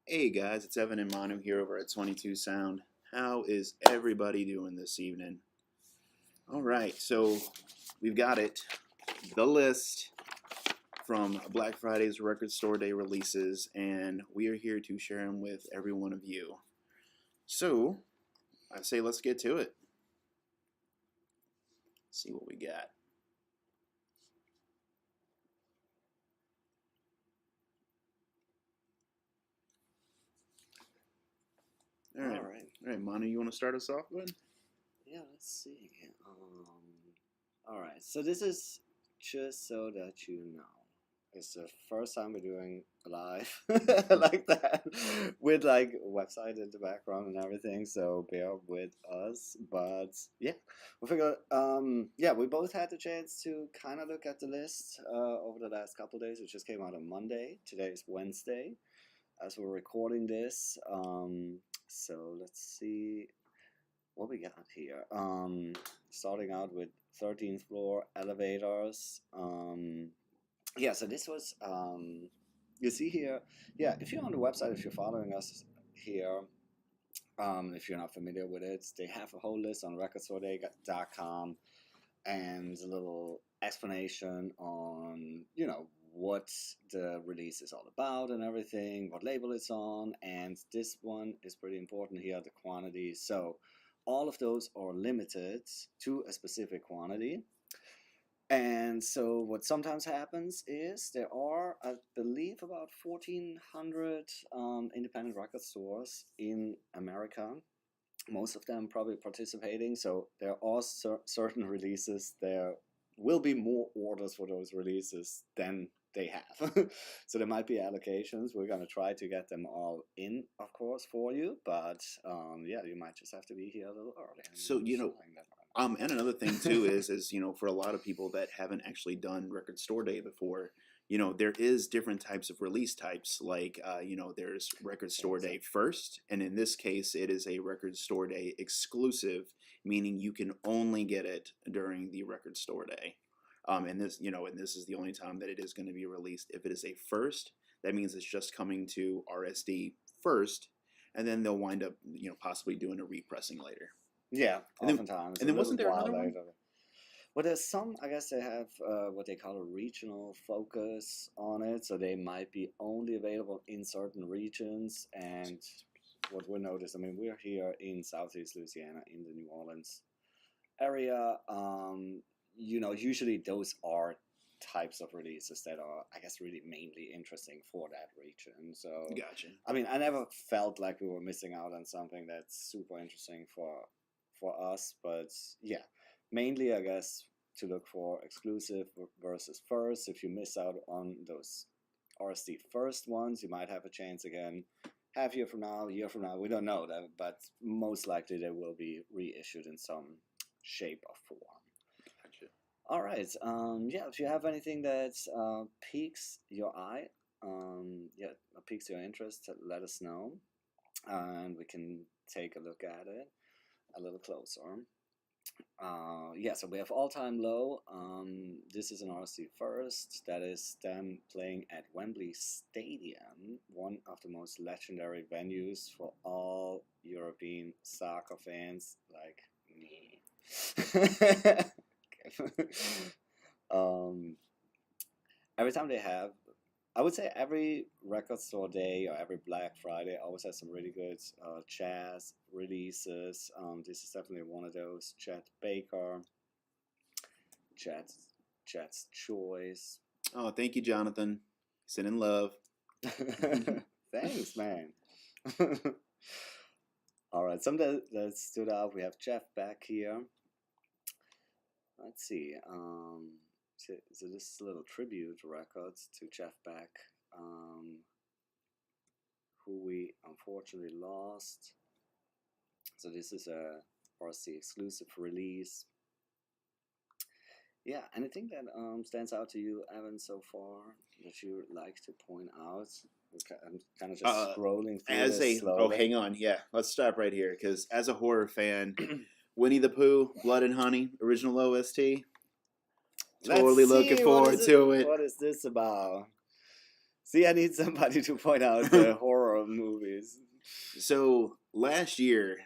Hey guys, it's Evan and Manu here over at 22 Sound. How is everybody doing this evening? All right, so we've got it. The list from Black Friday's Record Store Day releases, and we are here to share them with every one of you. So, I say let's get to it. See what we got. All right, Manu, you want to start us off with? Yeah, let's see. All right. So this is just so that you know. It's the first time we're doing live like that with like a website in the background and everything. So bear with us. But yeah, we figured. Yeah, we both had the chance to kind of look at the list over the last couple of days. It just came out on Monday. Today is Wednesday, as we're recording this. So let's see what we got here. Starting out with 13th floor elevators. Yeah, so this was you see here. Yeah, if you're on the website, if you're following us here, if you're not familiar with it, they have a whole list on recordstoreday.com and a little explanation on what the release is all about and everything, what label it's on, and this one is pretty important here, the quantity. So all of those are limited to a specific quantity. And so what sometimes happens is there are, I believe, about 1,400 independent record stores in America. Most of them probably participating. So there are certain releases. There will be more orders for those releases than they have. So there might be allocations. We're going to try to get them all in, of course, for you. But yeah, you might just have to be here a little early. So, and another thing too is for a lot of people that haven't actually done Record Store Day before, there is different types of release types. Like there's Record Store Day first, and in this case, it is a Record Store Day exclusive, meaning you can only get it during the Record Store Day. And this is the only time that it is going to be released. If it is a first, that means it's just coming to RSD first, and then they'll wind up possibly doing a repressing later. Yeah, oftentimes. And then wasn't there another one? Well, there's some, I guess they have what they call a regional focus on it. So they might be only available in certain regions. And what we notice, I mean, we're here in Southeast Louisiana in the New Orleans area. Usually those are types of releases that are, I guess, really mainly interesting for that region. So, gotcha. I mean, I never felt like we were missing out on something that's super interesting for us, but yeah, mainly I guess to look for exclusive versus first. If you miss out on those RSD first ones, you might have a chance again half year from now, year from now, we don't know that, but most likely they will be reissued in some shape or form. Gotcha. All right. Yeah, if you have anything that piques your eye, piques your interest, let us know, and we can take a look at it a little closer. So we have All Time Low. This is an RSD first. That is them playing at Wembley Stadium, one of the most legendary venues for all European soccer fans like me. Every time they have, I would say every Record Store Day or every Black Friday always has some really good jazz releases. This is definitely one of those. Chet Baker, Chet's Choice. Oh, thank you, Jonathan. Sending love. Thanks, man. All right, some that stood out. We have Jeff Beck here. Let's see. So this is a little tribute records to Jeff Beck, who we unfortunately lost. So this is a RSD exclusive release. Yeah, anything that stands out to you, Evan, so far that you would like to point out? I'm kind of just scrolling through this slowly. Oh, hang on. Yeah, let's stop right here, because as a horror fan, Winnie the Pooh, Blood and Honey, original OST. Totally looking forward to it. What is this about? See, I need somebody to point out the horror horror movies. So last year,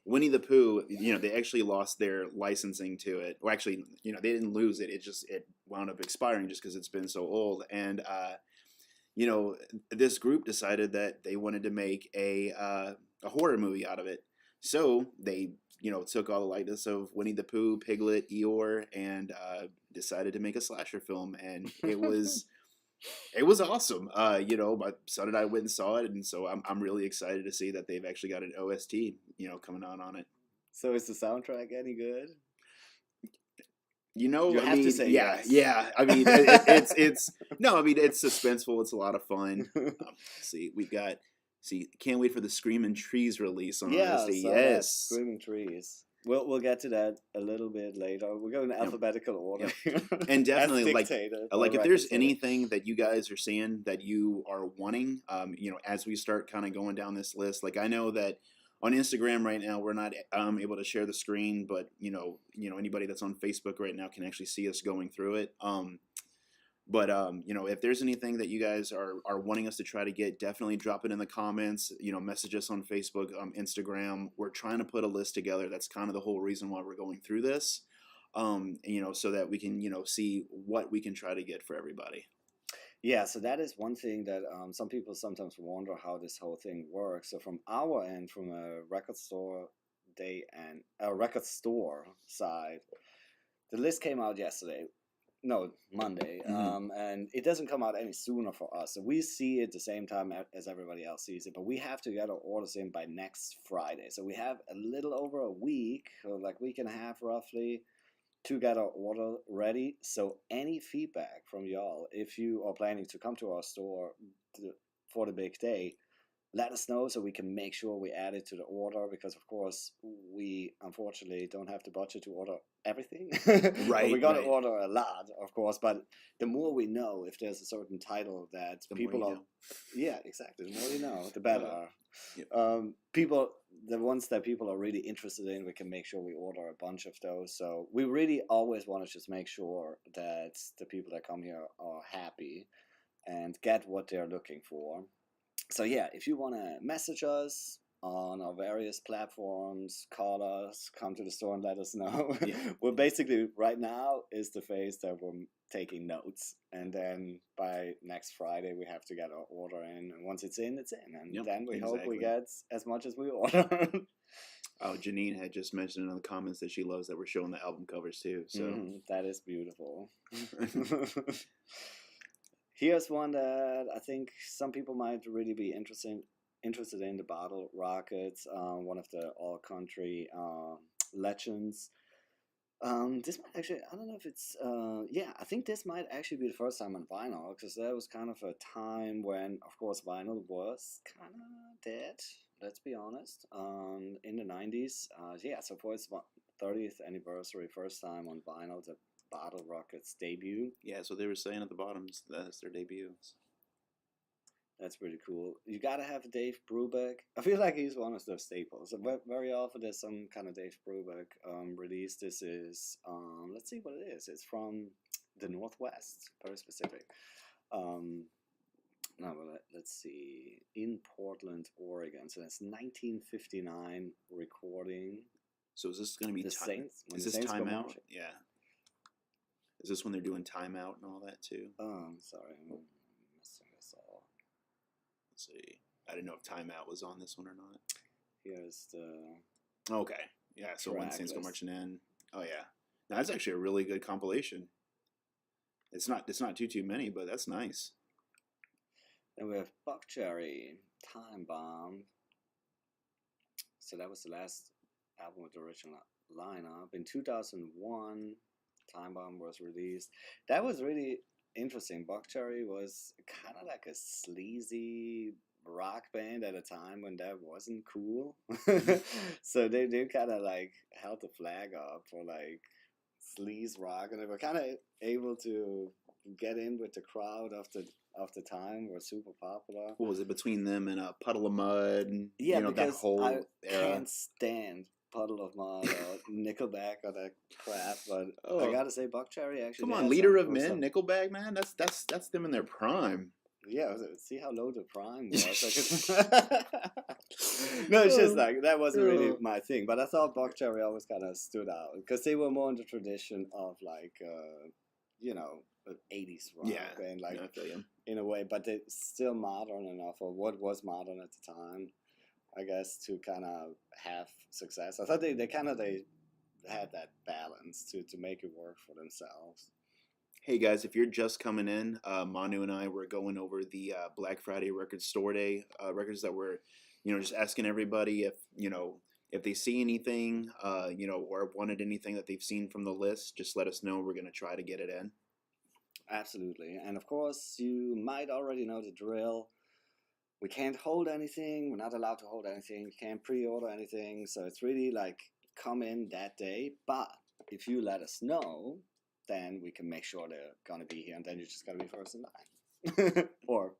Winnie the Pooh, they actually lost their licensing to it. Well, actually, they didn't lose it. It wound up expiring just because it's been so old. And this group decided that they wanted to make a horror movie out of it. So they took all the likeness of Winnie the Pooh, Piglet, Eeyore, and decided to make a slasher film, and it was awesome. My son and I went and saw it, and so I'm really excited to see that they've actually got an OST, coming out on it. So is the soundtrack any good? You I have to say yeah, yes. yeah. I mean, it's no. I mean, it's suspenseful. It's a lot of fun. Can't wait for the Screaming Trees release on RSD. So Yes, Screaming Trees. We'll get to that a little bit later. We're going in alphabetical order. And definitely, like if there's Record anything that you guys are seeing that you are wanting, as we start kind of going down this list, like I know that on Instagram right now we're not able to share the screen, but anybody that's on Facebook right now can actually see us going through it. But if there's anything that you guys are wanting us to try to get, definitely drop it in the comments. Message us on Facebook, Instagram. We're trying to put a list together. That's kind of the whole reason why we're going through this. So that we can see what we can try to get for everybody. Yeah, so that is one thing that some people sometimes wonder how this whole thing works. So from our end, from a record store side, the list came out yesterday. No, Monday. Mm-hmm. And it doesn't come out any sooner for us. So we see it the same time as everybody else sees it. But we have to get our orders in by next Friday. So we have a little over a week, or like week and a half roughly, to get our order ready. So any feedback from y'all, if you are planning to come to our store for the big day, let us know so we can make sure we add it to the order, because of course we unfortunately don't have the budget to order everything. Right. We're gonna order a lot, of course, but the more we know, if there's a certain title that people are, yeah, exactly. The more you know, the better. Yep. The ones that people are really interested in, we can make sure we order a bunch of those. So we really always want to just make sure that the people that come here are happy and get what they're looking for. So yeah, if you want to message us on our various platforms, call us, come to the store and let us know. Yeah. We're basically, right now is the phase that we're taking notes. And then by next Friday, we have to get our order in. And once it's in, it's in. And then we hope we get as much as we order. Oh, Janine had just mentioned in the comments that she loves that we're showing the album covers too. So that is beautiful. Here's one that I think some people might really be interested in, the Bottle Rockets, one of the all-country legends. This might actually, I don't know if it's, I think this might actually be the first time on vinyl, because there was kind of a time when, of course, vinyl was kind of dead, let's be honest, in the 90s. So for its 30th anniversary, first time on vinyl, the Bottle Rockets debut. Yeah, so they were saying at the bottom that's their debut. That's pretty cool. You gotta have Dave Brubeck. I feel like he's one of those staples. Very often there's some kind of Dave Brubeck release. This is, let's see what it is. It's from the Northwest, very specific. Let's see, in Portland, Oregon. So that's 1959 recording. So is this going to be the Saints? Is this Time Out? Yeah. Is this when they're doing Time Out and all that too? I'm sorry, I'm messing this all. Let's see. I didn't know if Time Out was on this one or not. Here's the. Okay. Yeah. So when Saints Go Marching In. Oh yeah. Now, that's actually a really good compilation. It's not too many, but that's nice. Then we have Buckcherry, Time Bomb. So that was the last album with the original lineup. In 2001, Time Bomb was released. That was really interesting. Buckcherry was kind of like a sleazy rock band at a time when that wasn't cool. So they kind of like held the flag up for like sleaze rock, and they were kind of able to get in with the crowd of the time. Were super popular. What was it between them and Puddle of Mud? And, yeah, that whole I era. can't stand Puddle of Mud or Nickelback or that crap, but I gotta say Buckcherry actually. Come on, Leader of Men, Nickelback, man, that's them in their prime. Yeah, see how low the prime was. No, it's just like that wasn't really my thing. But I thought Bok Cherry always kind of stood out because they were more in the tradition of like, you know, 80s rock and like in a way, but they still modern enough, or what was modern at the time, I guess, to kind of have success. I thought they had that balance to make it work for themselves. Hey guys, if you're just coming in, Manu and I were going over the Black Friday Record Store Day records that were, just asking everybody if they see anything, or wanted anything that they've seen from the list, just let us know. We're going to try to get it in. Absolutely. And of course, you might already know the drill. We can't hold anything. We're not allowed to hold anything. You can't pre-order anything. So it's really like come in that day. But if you let us know, then we can make sure they're going to be here. And then you just got to be first in line. Or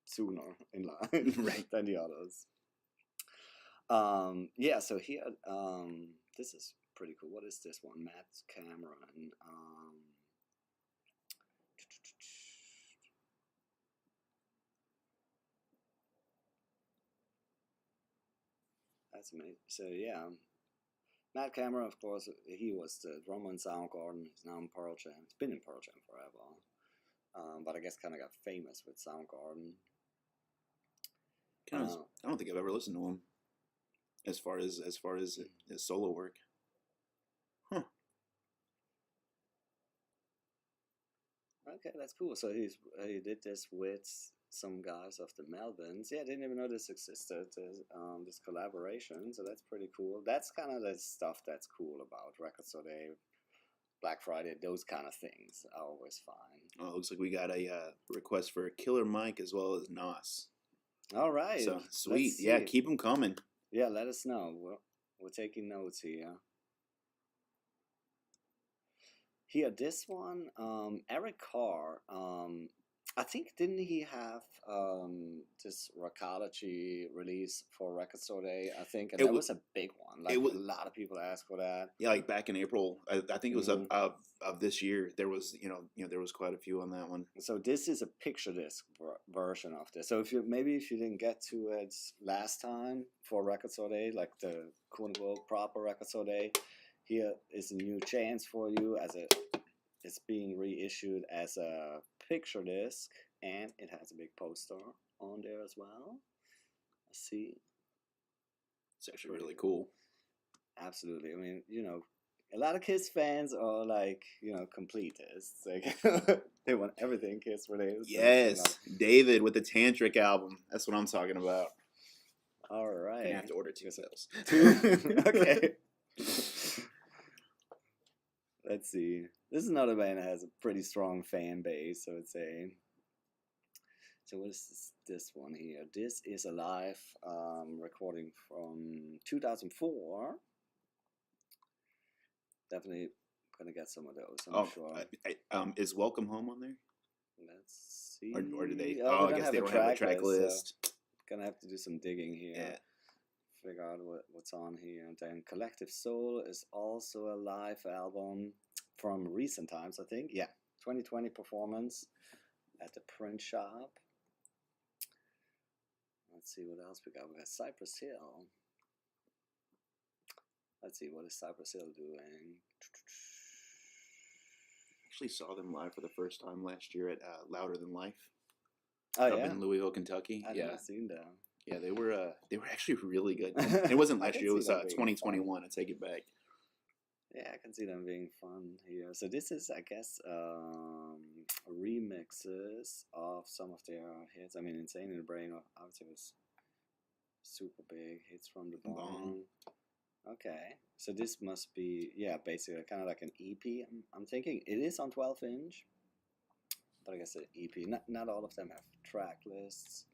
sooner in line than the others. Yeah, so here, this is pretty cool. What is this one? Matt Cameron. That's amazing. So yeah, Matt Cameron, of course, he was the drummer in Soundgarden. He's now in Pearl Jam. He's been in Pearl Jam forever, but I guess kind of got famous with Soundgarden. I don't think I've ever listened to him as far as his solo work. Huh. Okay, that's cool. So he did this with some guys of the Melvins. Yeah, I didn't even know this existed, this collaboration. So that's pretty cool. That's kind of the stuff that's cool about Record Store Day, Black Friday, those kind of things are always fine. Oh, it looks like we got a request for Killer Mike as well as Nas. All right. So sweet. Yeah, keep them coming. Yeah, let us know. We're taking notes here. Here, this one, Eric Carr, I think, didn't he have this Rockology release for Record Store Day? I think, and that was a big one. Like, a lot of people asked for that. Yeah, like back in April, I think it was of this year. There was, there was quite a few on that one. So this is a picture disc version of this. So if you didn't get to it last time for Record Store Day, like the quote unquote proper Record Store Day, here is a new chance for you it's being reissued as a picture disc, and it has a big poster on there as well. Let's see. It's actually really cool. Absolutely. I mean, a lot of Kiss fans are like, completists. Like, they want everything Kiss related. Yes, David with the Tantric album. That's what I'm talking about. All right. You have to order 2 sales. Okay. Let's see. This is another band that has a pretty strong fan base, I would say. So what is this one here? This is a live recording from 2004. Definitely gonna get some of those, I'm sure. Is Welcome Home on there? Let's see. Or do they? I guess they don't have a track list. So gonna have to do some digging here. Yeah. Figure out what's on here. And then Collective Soul is also a live album from recent times, I think. Yeah, 2020 performance at the print shop. Let's see what else we got. We got Cypress Hill. Let's see, what is Cypress Hill doing? Actually saw them live for the first time last year at Louder Than Life. Oh, up in Louisville, Kentucky. I've never seen them. Yeah, they were actually really good. It wasn't last year; it was 2021. I take it back. Yeah, I can see them being fun here. So this is, I guess, remixes of some of their hits. I mean, Insane in the Brain, obviously, was super big. Hits from the Bong. Okay, so this must be, basically kind of like an EP. I'm thinking it is on 12-inch, but I guess an EP. Not all of them have track lists.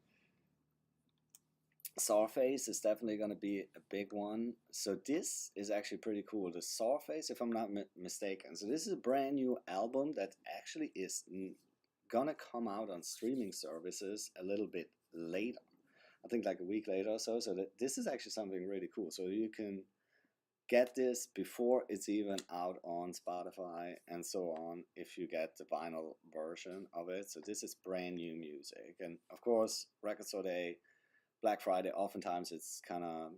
Sawface is definitely going to be a big one. So this is actually pretty cool. The Sawface, if I'm not mistaken. So this is a brand new album that actually is going to come out on streaming services a little bit later. I think like a week later or so. So this is actually something really cool. So you can get this before it's even out on Spotify and so on if you get the vinyl version of it. So this is brand new music. And of course, Record Store Day, Black Friday, oftentimes it's kind of,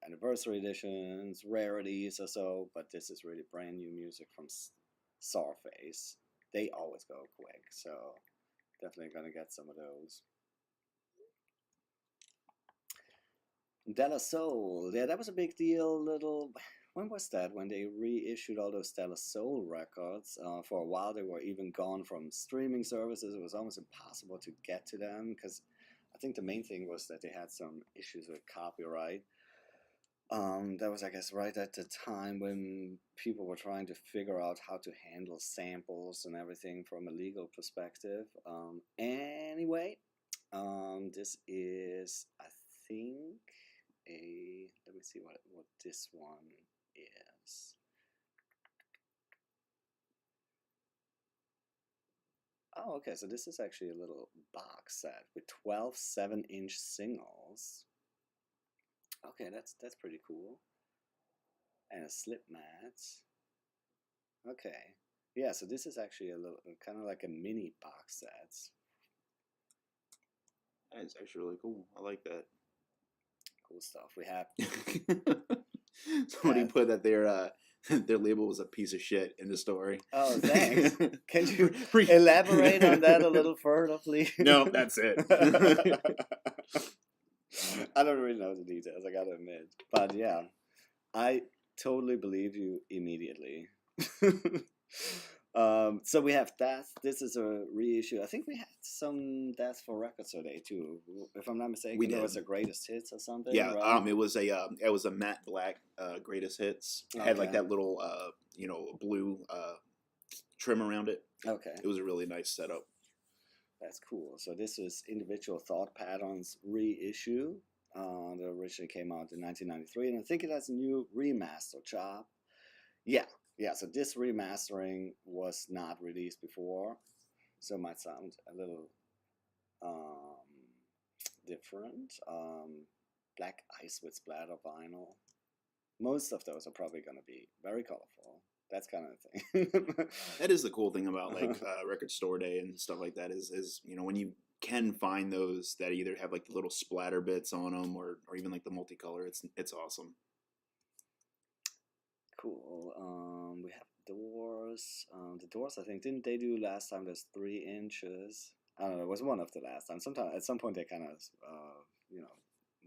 anniversary editions, rarities or so, but this is really brand new music from Sarface. They always go quick, so definitely gonna get some of those. Della Soul, yeah, that was a big deal. When was that? When they reissued all those Della Soul records? For a while, they were even gone from streaming services. It was almost impossible to get to them because I think the main thing was that they had some issues with copyright. That was, I guess, right at the time when people were trying to figure out how to handle samples and everything from a legal perspective. Anyway, this is, I think, let me see what this one is. Oh, okay, so this is actually a little box set with 12 7-inch singles. Okay, that's pretty cool. And a slip mat. Okay. Yeah, so this is actually a little kind of like a mini box set. That is actually really cool. I like that. Cool stuff. We have somebody put that their label was a piece of shit in the story. Oh, thanks. Can you elaborate on that a little further, please? No, that's it. I don't really know the details, I gotta admit. But yeah, I totally believe you immediately. So we have Death. This is a reissue. I think we had some Death for Record Store Day too, if I'm not mistaken. We did. It was a greatest hits or something. Yeah, right? it was a matte black greatest hits. It had like that little blue trim around it. Okay. It was a really nice setup. That's cool. So this was Individual Thought Patterns reissue. That originally came out in 1993, and I think it has a new remaster job. Yeah. So this remastering was not released before, so it might sound a little different. Black ice with splatter vinyl. Most of those are probably going to be very colorful. That's kind of the thing. That is the cool thing about like Record Store Day and stuff like that is when you can find those that either have like the little splatter bits on them or even like the multicolor. It's awesome. Cool. We have Doors. The Doors, I think, didn't they do last time? There's 3 inches. I don't know. It was one of the last time. At some point, they kind of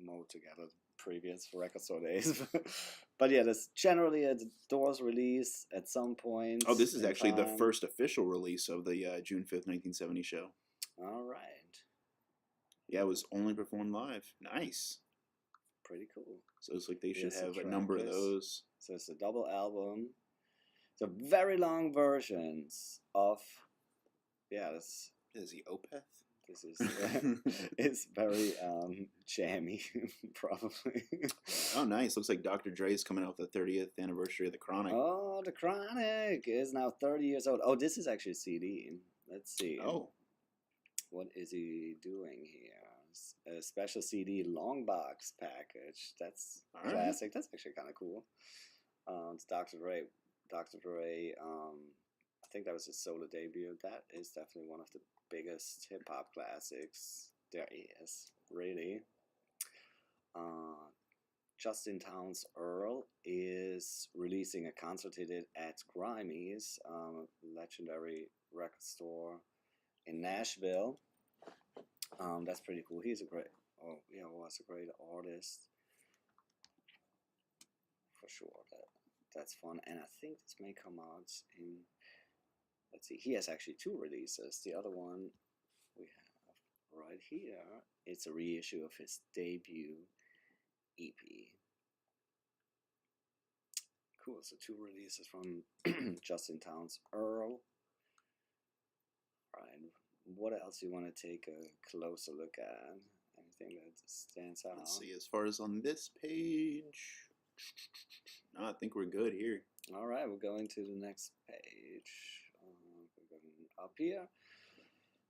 mowed together previous Record Store Days. But yeah, there's generally a Doors release at some point. Oh, this is actually the first official release of the June 5th, 1970 show. All right. Yeah, it was only performed live. Nice. Pretty cool. So it's like they should have a number of those. So it's a double album. So very long versions of, this is the Opeth. This is it's very jammy, probably. Oh, nice! Looks like Dr. Dre's coming out with the 30th anniversary of the Chronic. Oh, the Chronic is now 30 years old. Oh, this is actually a CD. Let's see. Oh, what is he doing here? A special CD long box package. That's classic. Right. That's actually kind of cool. It's Dr. Dre. Dr. Dre. I think that was his solo debut. That is definitely one of the biggest hip hop classics there is. Really. Justin Townes Earl is releasing a concert he did at Grimey's, legendary record store in Nashville. That's pretty cool. He's was a great artist for sure. That's fun, and I think this may come out in. Let's see. He has actually 2 releases. The other one we have right here. It's a reissue of his debut EP. Cool. So 2 releases from Justin Townes Earl. All right. What else do you want to take a closer look at? Anything that stands out? Let's see. As far as on this page, no, I think we're good here. All right, we're going to the next page. We're going up here.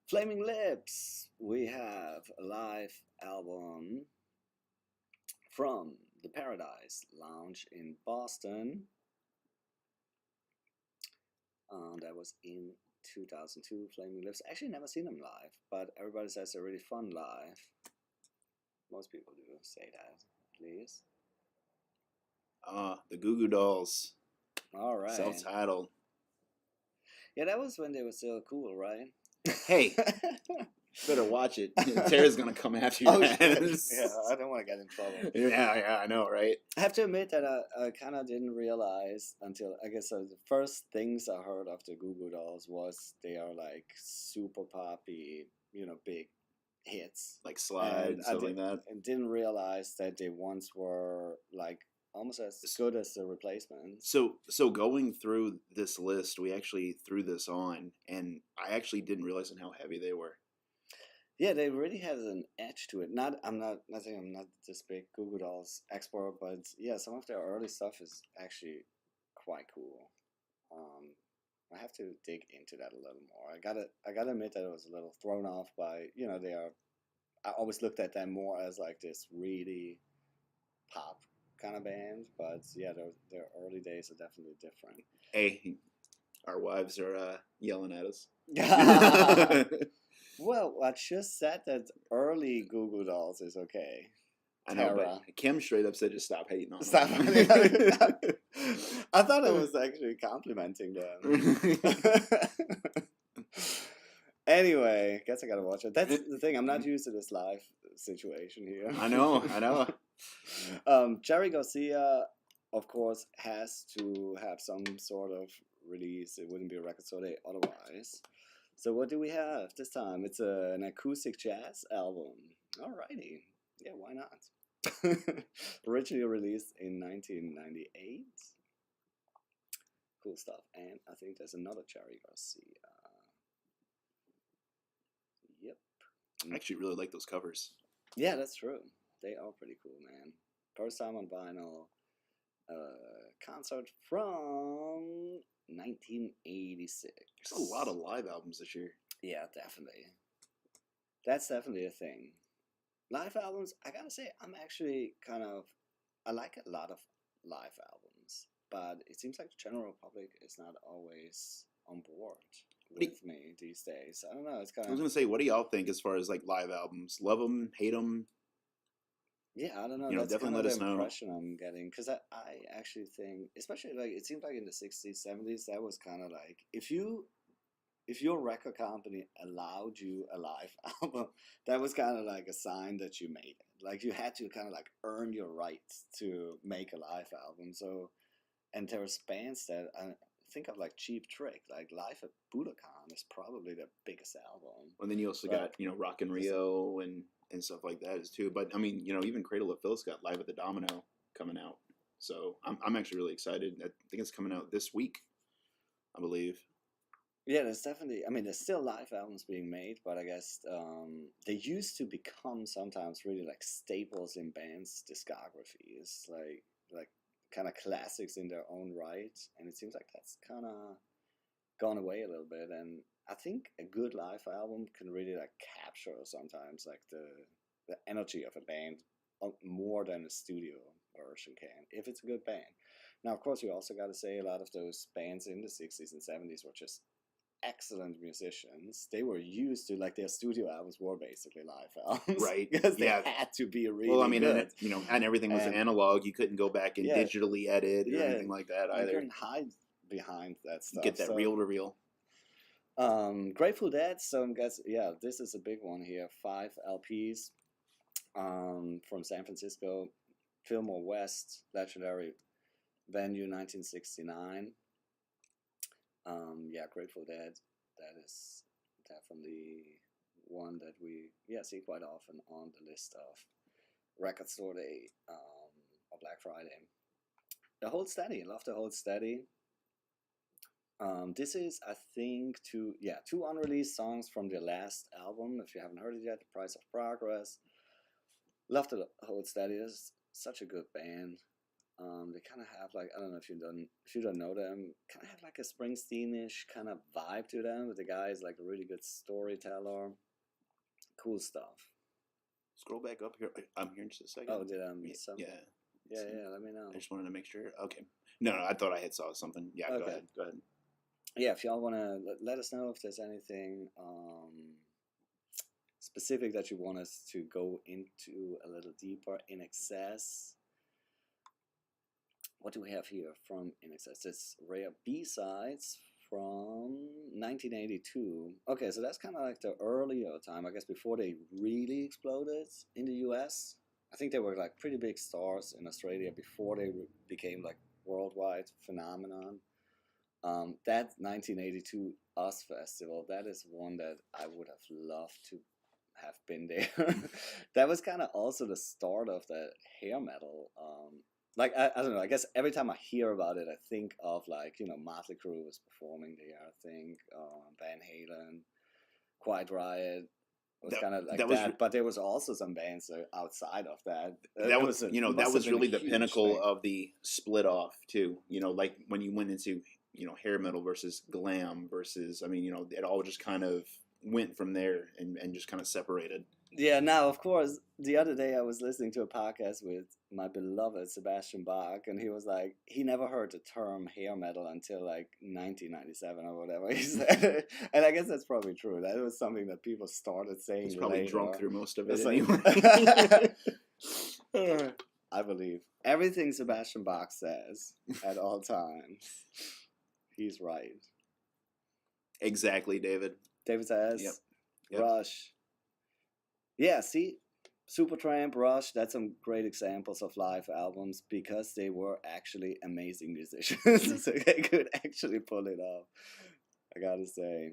Flaming Lips. We have a live album from the the Paradise Lounge in Boston. That was in 2002. Flaming Lips. Actually, never seen them live, but everybody says they're really fun live. Most people do say that, at least. The Goo Goo Dolls. All right. Self-titled. Yeah, that was when they were still cool, right? Hey, better watch it. Tara's gonna come after you. Oh, yeah, I don't want to get in trouble. Yeah, I know, right? I have to admit that I kind of didn't realize until, I guess, the first things I heard of the Goo Goo Dolls was they are like super poppy, big hits. Like Slide, and stuff like that. And didn't realize that they once were like almost as good as the Replacements. So going through this list, we actually threw this on, and I actually didn't realize how heavy they were. Yeah, they really had an edge to it. I'm not saying I'm not this big Goo Goo Dolls expert, but yeah, some of their early stuff is actually quite cool. I have to dig into that a little more. I gotta admit that I was a little thrown off by I always looked at them more as like this really pop kind of band, but yeah, their early days are definitely different. Hey, our wives are yelling at us. Well, I just said that early Goo Goo Dolls is okay. I know, but Kim straight up said just stop hating on them. Stop hating on them. I thought I was actually complimenting them. Anyway, guess I gotta watch it. That's the thing. I'm not used to this live situation here. I know. Jerry Garcia, of course, has to have some sort of release. It wouldn't be a record store day otherwise. So what do we have this time? It's an acoustic jazz album. Alrighty. Yeah, why not? Originally released in 1998. Cool stuff. And I think there's another Jerry Garcia. Yep. I actually really like those covers. Yeah, that's true. They are pretty cool, man. First time on vinyl. Concert from 1986. There's a lot of live albums this year. Yeah, definitely. That's definitely a thing. Live albums, I gotta say, I like a lot of live albums, but it seems like the general public is not always on board with me these days. I don't know. It's kind of. I was gonna say, what do y'all think as far as like live albums? Love them, hate them? Yeah, I don't know. That's definitely let us know. Impression I'm getting, because I actually think, especially like it seems like in the 60s, 70s, that was kind of like if your record company allowed you a live album, that was kind of like a sign that you made it. Like you had to kind of like earn your rights to make a live album. So, and there's bands that I think of like Cheap Trick, like Live at Budokan is probably the biggest album. And then you also got Rock in Rio and stuff like that is too. But I mean, even Cradle of Filth's got Live at the Domino coming out. So I'm actually really excited. I think it's coming out this week, I believe. Yeah, there's definitely. I mean, there's still live albums being made, but I guess they used to become sometimes really like staples in bands' discographies, like kind of classics in their own right. And it seems like that's kind of gone away a little bit. And I think a good live album can really like capture sometimes like the energy of a band more than a studio version can, if it's a good band. Now, of course, you also got to say a lot of those bands in the 60s and 70s were just excellent musicians. They were used to, like, their studio albums were basically live albums, right? Because they had to be really well. I mean, good. And everything was analog. You couldn't go back and digitally edit or anything like that either. You couldn't hide behind that stuff. Get that reel to reel. Grateful Dead. So I guess this is a big one here. 5 LPs from San Francisco, Fillmore West, legendary venue, 1969. Grateful Dead. That is definitely one that we see quite often on the list of Record Store Day or Black Friday. The Hold Steady. Love the Hold Steady. This is, I think, two unreleased songs from their last album. If you haven't heard it yet, The Price of Progress. Love the Hold Steady. It's such a good band. They kind of have like, I don't know if you don't know them, kind of have like a Springsteen-ish kind of vibe to them. But the guy is like a really good storyteller. Cool stuff. Scroll back up here. I'm here in just a second. Oh, did I miss something? Yeah. Yeah, yeah. Let me know. I just wanted to make sure. Okay. No, I thought I had saw something. Yeah, Okay. go ahead. Go ahead. Yeah, if y'all want to let us know if there's anything specific that you want us to go into a little deeper. In excess. What do we have here from In Excess? It's rare B-sides from 1982. Okay, so that's kind of like the earlier time, I guess, before they really exploded in the US. I think they were like pretty big stars in Australia before they became like worldwide phenomenon. That 1982 US Festival, that is one that I would have loved to have been there. That was kind of also the start of the hair metal. Like I don't know. I guess every time I hear about it, I think of like Motley Crue was performing there. I think Van Halen, Quiet Riot was kind of like that. But there was also some bands outside of that. That was that was really the pinnacle of the split off too. Like when you went into hair metal versus glam versus it all just kind of went from there and just kind of separated. Yeah, now, of course, the other day I was listening to a podcast with my beloved Sebastian Bach, and he was like, he never heard the term hair metal until like 1997 or whatever he said. And I guess that's probably true. That was something that people started saying. He's probably later. Drunk through most of it anyway. I believe everything Sebastian Bach says at all times. He's right. Exactly, David. David says, Yep. Rush. Yeah, see, Supertramp, Rush, that's some great examples of live albums because they were actually amazing musicians. So they could actually pull it off, I gotta say.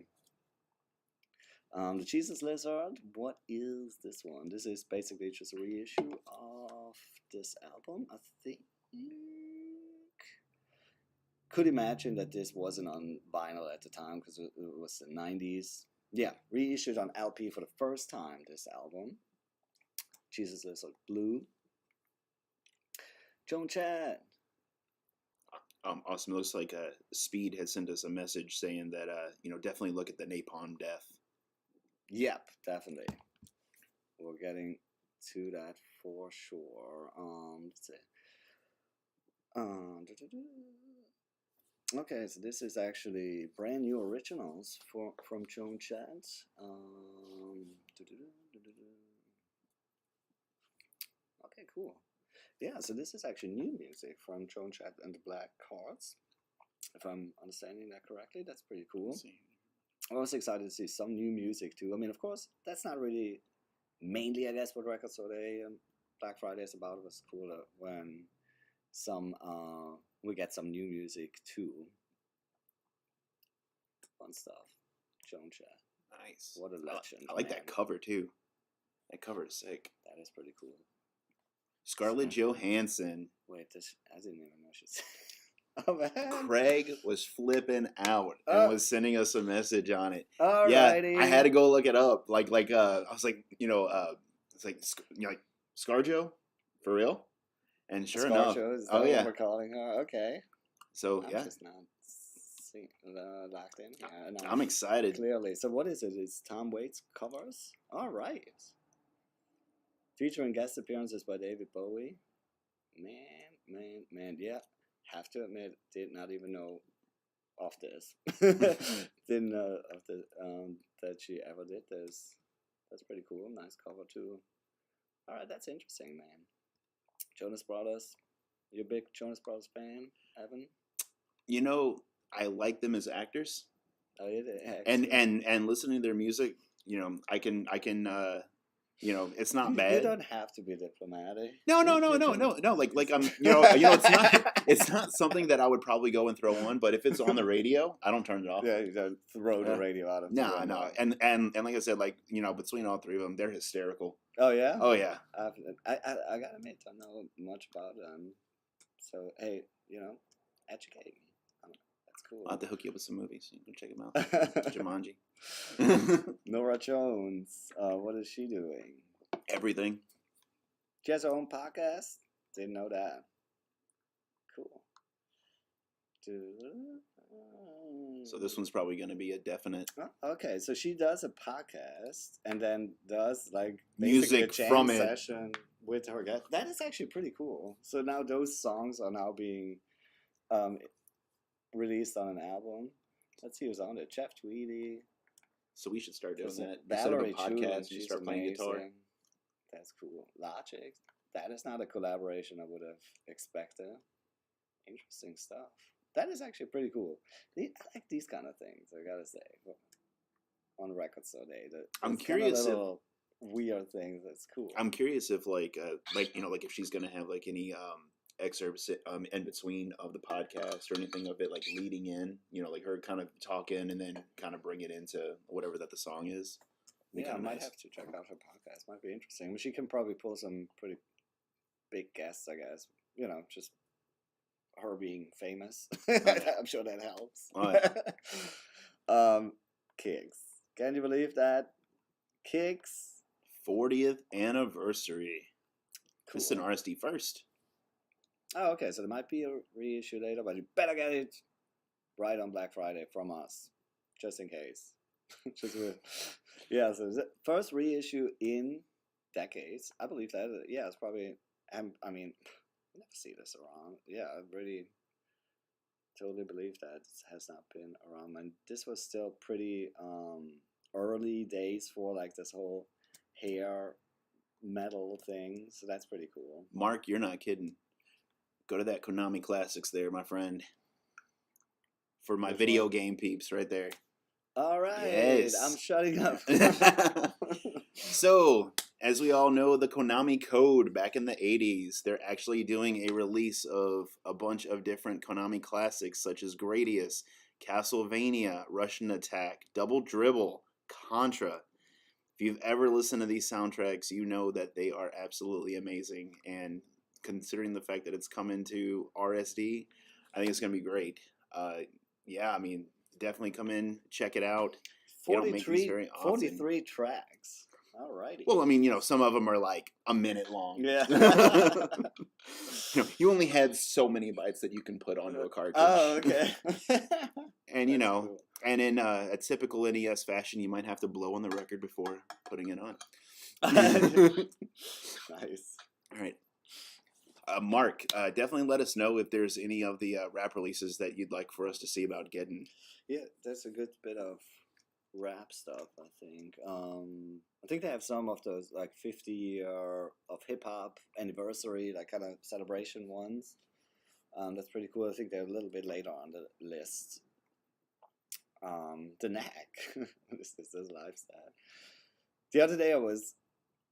The Jesus Lizard, what is this one? This is basically just a reissue of this album, I think. Could imagine that this wasn't on vinyl at the time because it was the 90s. Yeah, reissued on LP for the first time, this album. Jesus Lizard Blue. Joan Chad. Awesome. It looks like Speed had sent us a message saying that, definitely look at the Napalm Death. Yep, definitely. We're getting to that for sure. Let's see. Okay, so this is actually brand new originals from Joan Chad. Okay, cool. Yeah, so this is actually new music from Joan Chad and the Black Cards. If I'm understanding that correctly, that's pretty cool. I was excited to see some new music too. I mean, of course, that's not really mainly, I guess, what Record Store Day and Black Friday is about. It was cooler when we get some new music too. Fun stuff. Joan Chad. Nice. What a legend. I like that cover too. That cover is sick. That is pretty cool. Scarlett Johansson. Wait, I didn't even know she's. Oh man. Craig was flipping out and was sending us a message on it. Alrighty. Yeah, I had to go look it up. I was like, it's like ScarJo for real. And sure enough, is that what we're calling her? Okay. So I'm just not locked in. Yeah, I'm excited. Clearly. So what is it? It's Tom Waits covers. All right. Featuring guest appearances by David Bowie. Man. Yeah. Have to admit, did not even know of this. Didn't know of the that she ever did this. That's pretty cool. Nice cover too. All right, that's interesting, man. Jonas Brothers. You a big Jonas Brothers fan, Evan? I like them as actors. Oh, yeah. And listening to their music, I can. It's not bad. You don't have to be diplomatic. No. Like I'm, it's not something that I would probably go and throw on. But if it's on the radio, I don't turn it off. Yeah, you don't throw the radio out of. No. And like I said, between all three of them, they're hysterical. Oh yeah. Oh yeah. I gotta admit, I don't know much about them. So hey, educate me. That's cool. I'll have to hook you up with some movies. You can check them out. Jumanji. Norah Jones. What is she doing? Everything. She has her own podcast. Didn't know that. Cool. So this one's probably going to be a definite. Okay, so she does a podcast and then does like music a jam from it. session with her guest. That is actually pretty cool. So now those songs are now being um, released on an album. Let's see who's on it. Jeff Tweedy. So we should start doing that. Valerie Instead of a Chu, podcast, you she's start playing amazing. guitar. That's cool. Logic. That is not a collaboration I would have expected. Interesting stuff. That is actually pretty cool. I like these kind of things, I gotta say. On Record Store Day. I'm curious if weird things. That's cool. I'm curious if like if she's gonna have like any excerpts in between of the podcast or anything of it like leading in, like her kind of talking and then kind of bring it into whatever that the song is. Yeah, I might have to check out her podcast. Might be interesting. I mean, she can probably pull some pretty big guests, I guess. Just her being famous. I'm sure that helps. Kicks. Can you believe that? Kicks 40th anniversary. Cool. This is an RSD first. Oh, okay. So there might be a reissue later, but you better get it right on Black Friday from us, just in case. Yeah. So the first reissue in decades. I believe that. Yeah, it's probably. I mean, I never see this around. Yeah, I really totally believe that it has not been around. And this was still pretty early days for like this whole hair metal thing. So that's pretty cool. Mark, you're not kidding. Go to that Konami Classics there, my friend. For my video game peeps right there. All right. Yes. I'm shutting up. So, as we all know, the Konami Code back in the 80s, they're actually doing a release of a bunch of different Konami classics such as Gradius, Castlevania, Russian Attack, Double Dribble, Contra. If you've ever listened to these soundtracks, you know that they are absolutely amazing. And considering the fact that it's coming to RSD, I think it's going to be great. Yeah, I mean, definitely come in, check it out. 43 tracks. All righty. Well, I mean, some of them are like a minute long. Yeah. You only had so many bytes that you can put onto a cartridge. Oh, okay. And, cool. And in a typical NES fashion, you might have to blow on the record before putting it on. Nice. All right. Mark, definitely let us know if there's any of the rap releases that you'd like for us to see about getting. Yeah, that's a good bit of rap stuff, I think. I think they have some of those like 50-year of hip-hop anniversary, like kind of celebration ones. That's pretty cool. I think they're a little bit later on the list. The Knack. This is lifestyle. The other day I was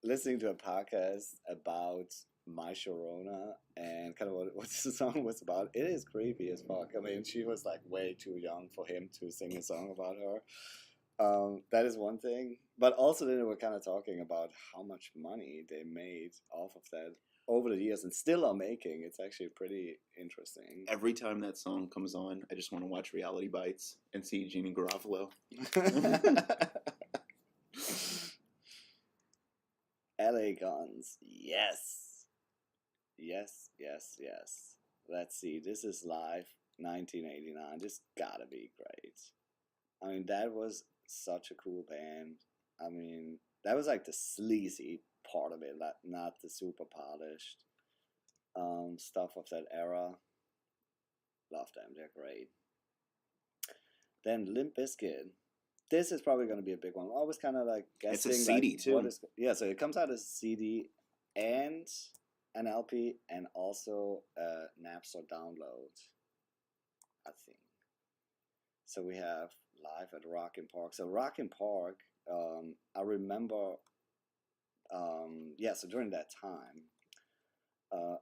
listening to a podcast about My Sharona and kind of what the song was about. It is creepy as fuck. I mean, she was like way too young for him to sing a song about her. That is one thing. But also then they were kind of talking about how much money they made off of that over the years and still are making. It's actually pretty interesting. Every time that song comes on, I just want to watch Reality Bites and see Jeannie Garofalo. LA Guns. Yes. Yes. Let's see. This is live 1989. This gotta be great. I mean, that was such a cool band. I mean, that was like the sleazy part of it, not the super polished stuff of that era. Love them. They're great. Then Limp Bizkit. This is probably going to be a big one. I was kind of like guessing. It's a CD too. So it comes out as a CD and an LP and also a Napster download, I think. So we have Live at Rockin' Park. So Rockin' Park, I remember, so during that time,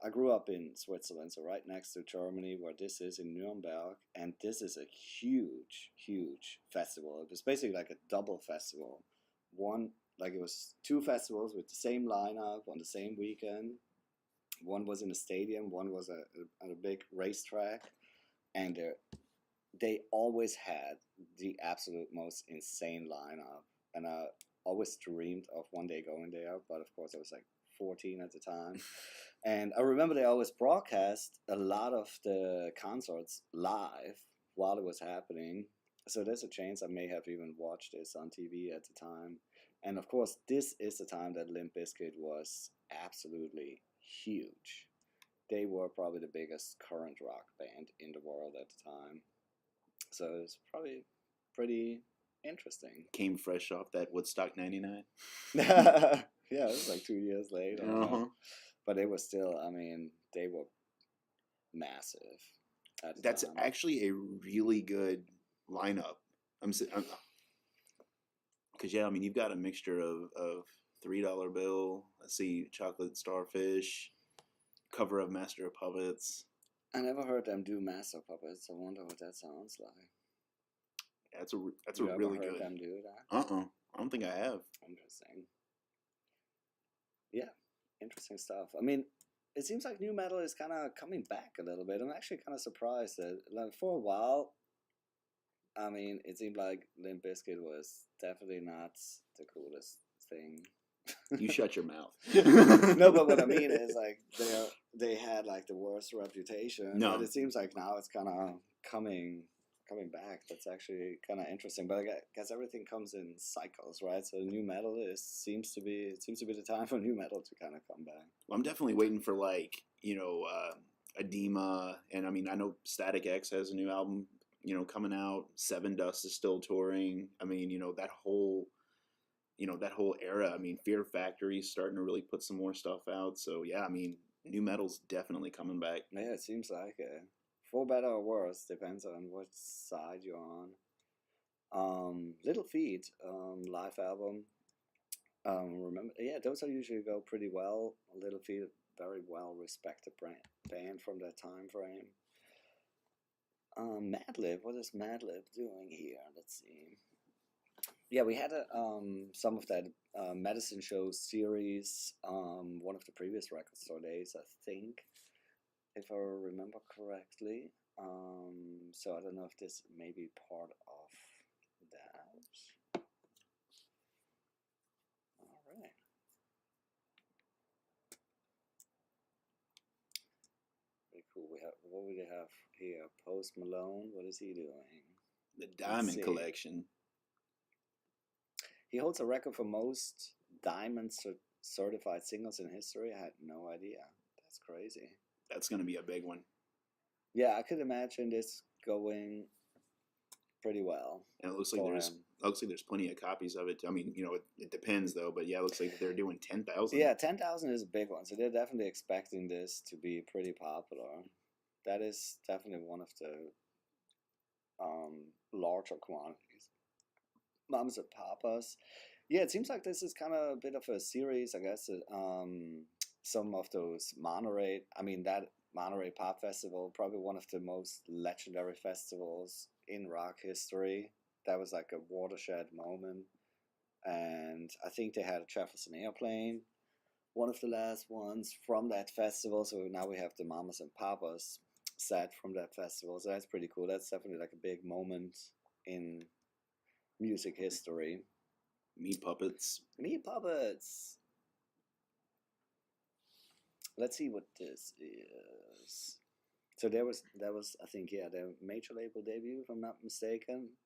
I grew up in Switzerland, so right next to Germany, where this is in Nuremberg, and this is a huge, huge festival. It was basically like a double festival. It was two festivals with the same lineup on the same weekend. One was in a stadium, one was at a big racetrack, and they always had the absolute most insane lineup. And I always dreamed of one day going there, but of course I was like 14 at the time. And I remember they always broadcast a lot of the concerts live while it was happening. So there's a chance I may have even watched this on TV at the time. And of course, this is the time that Limp Bizkit was absolutely huge. They were probably the biggest current rock band in the world at the time. So it's probably pretty interesting. Came fresh off that Woodstock '99. Yeah, it was like 2 years later. Uh-huh. But it was still, I mean, they were massive at the That's time. actually a really good lineup. Because yeah, I mean, you've got a mixture of $3 bill. Let's see, chocolate starfish, cover of Master of Puppets. I never heard them do Master Puppets. I wonder what that sounds like. Yeah, that's You a ever really heard good. them do that? I don't think I have. Interesting. Yeah, interesting stuff. I mean, it seems like new metal is kind of coming back a little bit. I'm actually kind of surprised that, like, for a while, I mean, it seemed like Limp Bizkit was definitely not the coolest thing. You shut your mouth. No, but what I mean is, like, they had like the worst reputation. No. But it seems like now it's kind of coming back. That's actually kind of interesting. But I guess everything comes in cycles, right? So new metal seems to be the time for new metal to kind of come back. Well, I'm definitely waiting for, like, Edema, and I mean, I know Static X has a new album, coming out. Seven Dust is still touring. I mean, that whole era. I mean, Fear Factory is starting to really put some more stuff out. So yeah, I mean, new metal's definitely coming back. Yeah, it seems like it. For better or worse, depends on what side you're on. Little Feat, live album. Remember, yeah, those are usually go pretty well. Little Feat, very well respected band from that time frame. Madlib, what is Madlib doing here? Let's see. Yeah, we had some of that medicine show series, one of the previous record store days, I think, if I remember correctly. So I don't know if this may be part of that. All right. Very cool. What we have here? Post Malone. What is he doing? The Diamond Collection. He holds a record for most diamond certified singles in history. I had no idea. That's crazy. That's going to be a big one. Yeah, I could imagine this going pretty well. And it looks like there's plenty of copies of it. I mean, it depends though, but yeah, it looks like they're doing 10,000. Yeah, 10,000 is a big one. So they're definitely expecting this to be pretty popular. That is definitely one of the larger quantities. Mamas and Papas. Yeah, it seems like this is kind of a bit of a series, I guess. Some of those Monterey, that Monterey Pop Festival, probably one of the most legendary festivals in rock history. That was like a watershed moment. And I think they had a Jefferson Airplane, one of the last ones from that festival. So now we have the Mamas and Papas set from that festival. So that's pretty cool. That's definitely like a big moment in music history. Meat Puppets. Let's see what this is. So that was I think their major label debut, if I'm not mistaken.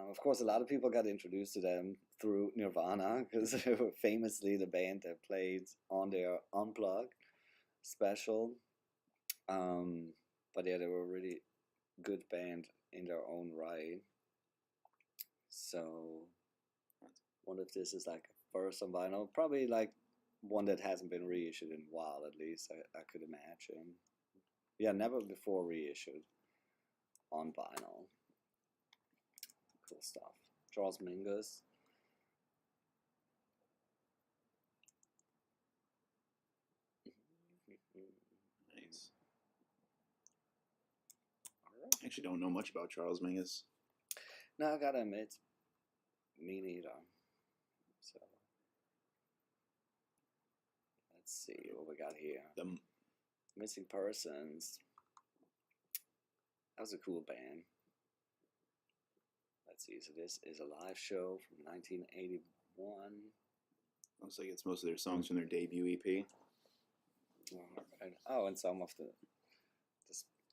Of course, a lot of people got introduced to them through Nirvana because they were famously the band that played on their Unplugged special. But yeah, they were a really good band in their own right. So, wonder if this is like first on vinyl. Probably like one that hasn't been reissued in a while, at least, I could imagine. Yeah, never before reissued on vinyl. Cool stuff. Charles Mingus. Nice. I actually don't know much about Charles Mingus. No, I gotta admit, me neither. So, let's see what we got here. The Missing Persons. That was a cool band. Let's see. So this is a live show from 1981. Looks like it's most of their songs from their debut EP. Oh, and some of the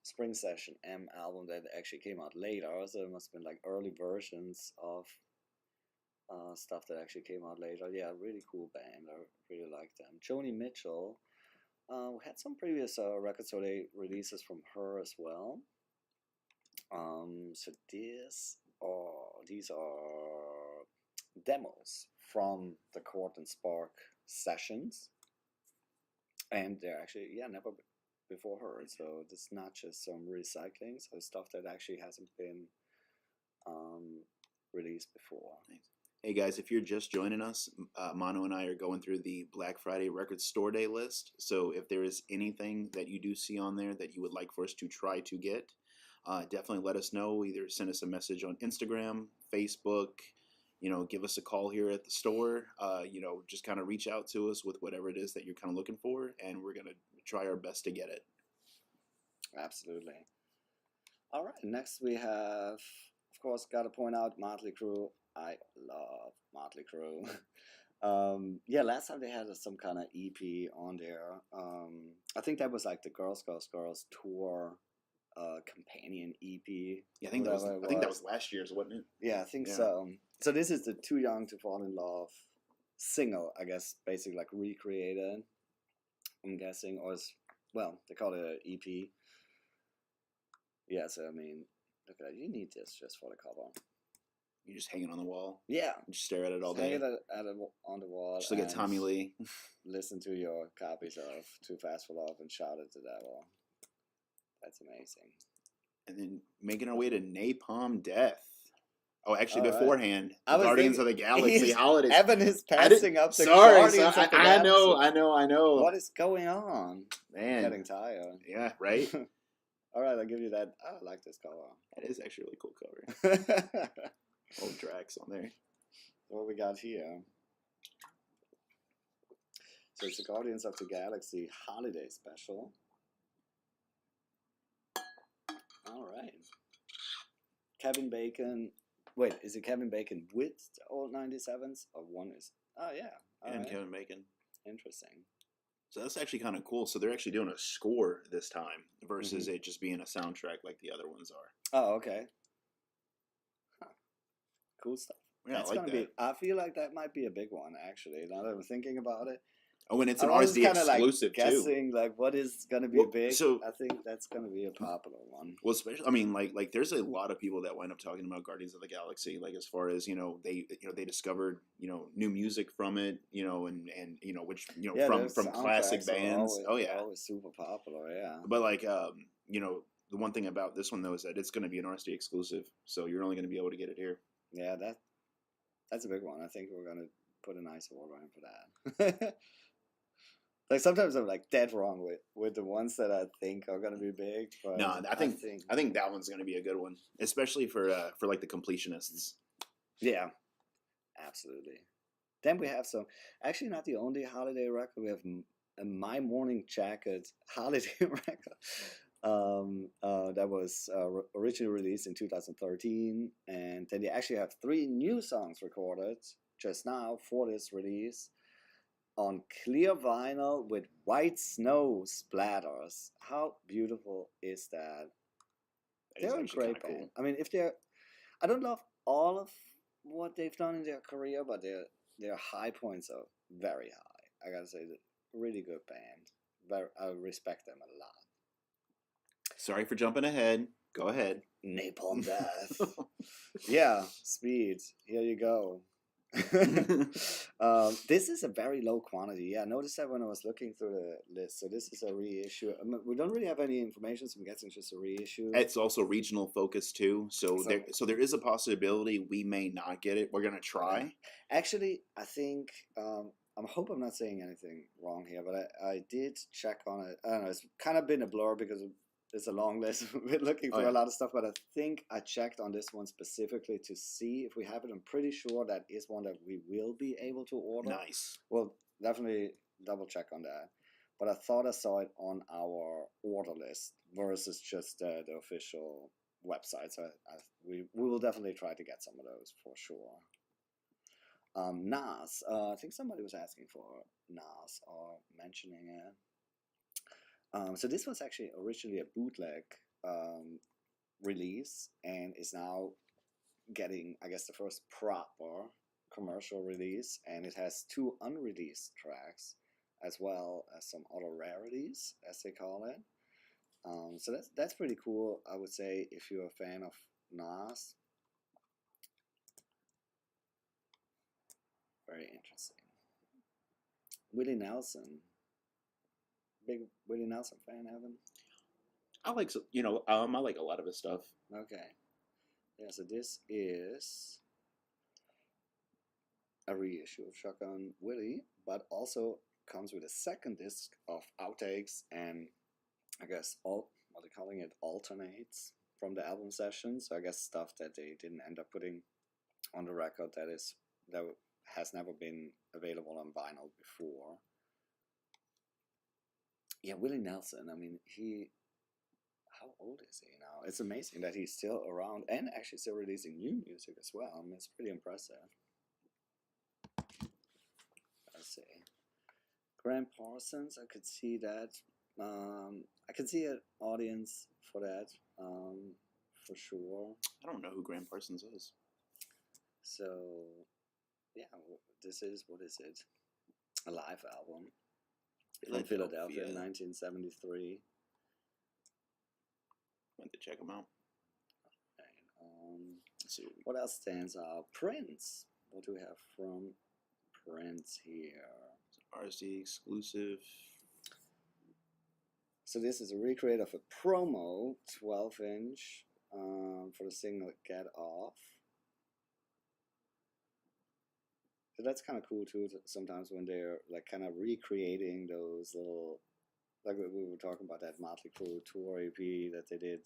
Spring Session M album that actually came out later. So it must have been like early versions of stuff that actually came out later. Yeah, really cool band. I really like them. Joni Mitchell. We had some previous record store day releases from her as well. So these are demos from the Court and Spark sessions, and they're actually never before heard. So it's not just some recycling, so stuff that actually hasn't been released before. Hey guys, if you're just joining us, Manu and I are going through the Black Friday Record Store Day list. So if there is anything that you do see on there that you would like for us to try to get, definitely let us know. Either send us a message on Instagram, Facebook, give us a call here at the store. Just kind of reach out to us with whatever it is that you're kind of looking for, and we're going to try our best to get it. Absolutely. All right, next we have, of course, got to point out Motley Crue. I love Motley Crue. Last time they had some kind of EP on there. I think that was like the Girls tour companion EP. Yeah, I think that was last year's, wasn't it? Yeah, I think so. So this is the Too Young to Fall in Love single, I guess, basically like recreated, I'm guessing, or they call it an EP. Yeah, so I mean, look at that. You need this just for the cover. You just hang it on the wall. Yeah. Just stare at it all day. Hang it on the wall. Just look at Tommy Lee. Listen to your copies of Too Fast for Love and shout at the devil. That's amazing. And then making our way to Napalm Death. Oh, actually, All beforehand, Guardians of the Galaxy holidays. Evan is passing up the Sorry, Guardians of the Galaxy. I know. What is going on? Man. I'm getting tired. Yeah, right? All right, I'll give you that. I like this cover. That is actually a really cool cover. Old Drax on there. What we got here? So it's the Guardians of the Galaxy holiday special. All right. Kevin Bacon. Wait, is it Kevin Bacon with the old 97s? Or one is... Oh, yeah. All and right. Kevin Bacon. Interesting. So that's actually kind of cool. So they're actually doing a score this time versus it just being a soundtrack like the other ones are. Oh, okay. Huh. Cool stuff. Yeah, that's I like that. I feel like that might be a big one, actually, now that I'm thinking about it. Oh, and it's an RSD exclusive, too. Guessing, like, what is going to be big? So, I think that's going to be a popular one. Well, especially, I mean, like there's a lot of people that wind up talking about Guardians of the Galaxy, like as far as, they discovered, new music from it, and which, from classic bands. Always super popular, yeah. But like, the one thing about this one though is that it's going to be an RSD exclusive, so you're only going to be able to get it here. Yeah, that's a big one. I think we're going to put a nice order in for that. Like sometimes I'm like dead wrong with the ones that I think are gonna be big. But no, I think that one's gonna be a good one, especially for like the completionists. Yeah, absolutely. Then we have actually not the only holiday record. We have a My Morning Jacket holiday record that was originally released in 2013, and then they actually have 3 new songs recorded just now for this release. On clear vinyl with white snow splatters. How beautiful is that? They're a great band. Cool. I mean, I don't love all of what they've done in their career, but their high points are very high. I gotta say, really good band. I respect them a lot. Sorry for jumping ahead. Go ahead. Napalm Death. Yeah, Speed. Here you go. This is a very low quantity. Yeah, I noticed that when I was looking through the list. So this is a reissue. We don't really have any information, so I'm guessing it's just a reissue. It's also regional focus too. So there is a possibility we may not get it. We're gonna try. Actually, I think I hope I'm not saying anything wrong here, but I did check on it. I don't know. It's kind of been a blur because it's a long list. We're looking for a lot of stuff, but I think I checked on this one specifically to see if we have it. I'm pretty sure that is one that we will be able to order. Nice. Well, definitely double check on that. But I thought I saw it on our order list versus just the official website. So we will definitely try to get some of those for sure. Nas. I think somebody was asking for Nas or mentioning it. So this was actually originally a bootleg release and is now getting, I guess, the first proper commercial release, and it has 2 unreleased tracks, as well as some other rarities, as they call it. So that's pretty cool, I would say, if you're a fan of Nas. Very interesting. Willie Nelson. Big Willie Nelson fan, Evan? I like I like a lot of his stuff. Okay. Yeah, so this is a reissue of Shotgun Willie, but also comes with a second disc of outtakes and I guess what they're calling it, alternates from the album session. So I guess stuff that they didn't end up putting on the record that has never been available on vinyl before. Yeah, Willie Nelson. I mean, how old is he now? It's amazing that he's still around and actually still releasing new music as well. I mean, it's pretty impressive. Let's see. Graham Parsons, I could see that. I can see an audience for that, for sure. I don't know who Graham Parsons is. So, yeah, this is, what is it? A live album from Philadelphia in 1973. Went to check them out. And, let's see. What else stands out? Prince. What do we have from Prince here? RSD exclusive. So this is a recreate of a promo 12-inch for the single Get Off. So that's kind of cool too, sometimes when they're like kind of recreating those little, like we were talking about that Motley Crue tour EP that they did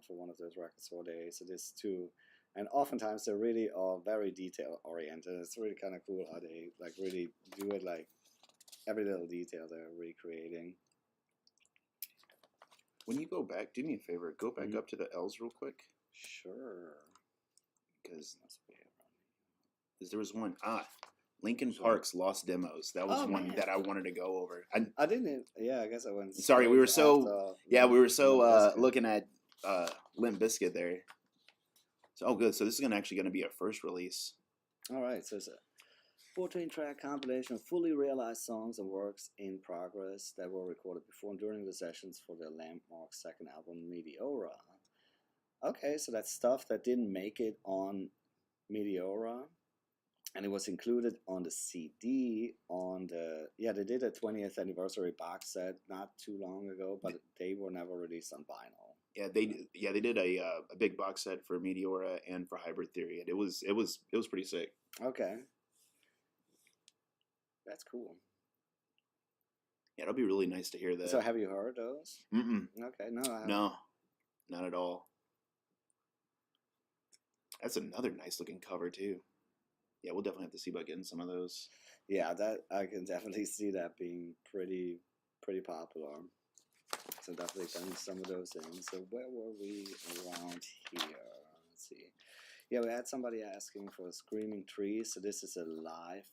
for one of those record store days. So this too, and oftentimes they really are very detail oriented. It's really kind of cool how they like really do it, like every little detail they're recreating. When you go back, do me a favor, go back up to the L's real quick. Sure. Because there was one. Linkin Park's Lost Demos. That was one that I wanted to go over. I didn't. Yeah, I guess I went. Sorry, we were so. Yeah, we were so looking at Limp Bizkit there. So good. So this is actually going to be our first release. All right. So it's a 14-track compilation of fully realized songs and works in progress that were recorded before and during the sessions for their landmark second album, Meteora. Okay, so that's stuff that didn't make it on Meteora. And it was included on the CD on the, they did a 20th anniversary box set not too long ago, but they were never released on vinyl. Yeah, they did a big box set for Meteora and for Hybrid Theory, and it was pretty sick. Okay. That's cool. Yeah, it'll be really nice to hear that. So have you heard those? Mm-mm. Okay, no, I haven't. No, not at all. That's another nice looking cover too. Yeah, we'll definitely have to see about getting some of those. Yeah, that I can definitely see that being pretty popular. So definitely done some of those in. So where were we around here? Let's see. Yeah, we had somebody asking for Screaming Trees. So this is a live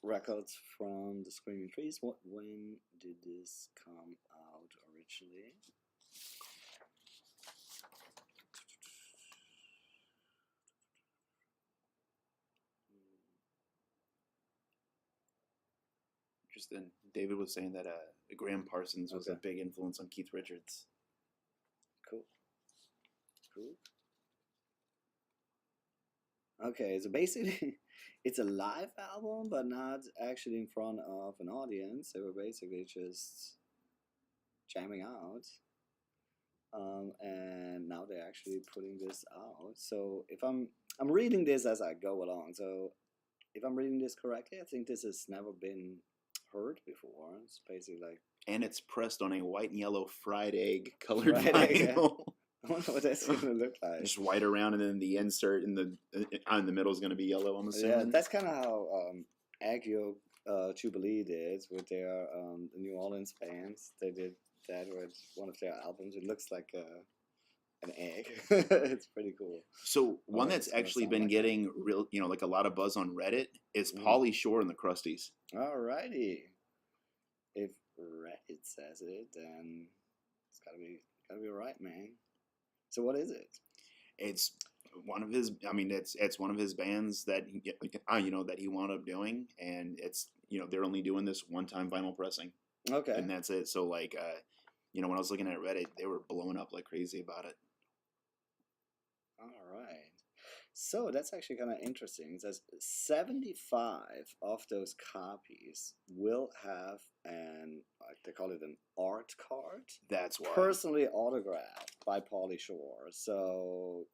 records from the Screaming Trees. When did this come out originally? Interesting. David was saying that Graham Parsons was a big influence on Keith Richards. Cool. Okay, so basically, it's a live album, but not actually in front of an audience. They were basically just jamming out. And now they're actually putting this out. So if I'm reading this as I go along. So if I'm reading this correctly, I think this has never been heard before. It's basically like, and it's pressed on a white and yellow fried egg colored vinyl. I wonder what that's going to look like. Just white around, and then the insert in the middle is going to be yellow. I'm assuming. Yeah, that's kind of how Agio Jubilee did with their the New Orleans bands. They did that with one of their albums. It looks like an egg. It's pretty cool. So one that's actually been getting real, like a lot of buzz on Reddit is Pauly Shore and the Crusties. Alrighty. If Reddit says it, then it's gotta be right, man. So what is it? It's one of his. I mean, it's one of his bands that that he wound up doing, and it's they're only doing this one time vinyl pressing, Okay. and that's it. So like, when I was looking at Reddit, they were blowing up like crazy about it. All right. So that's actually kind of interesting. It says 75 of those copies will have like they call it an art card, That's why. personally autographed by Pauly Shore. So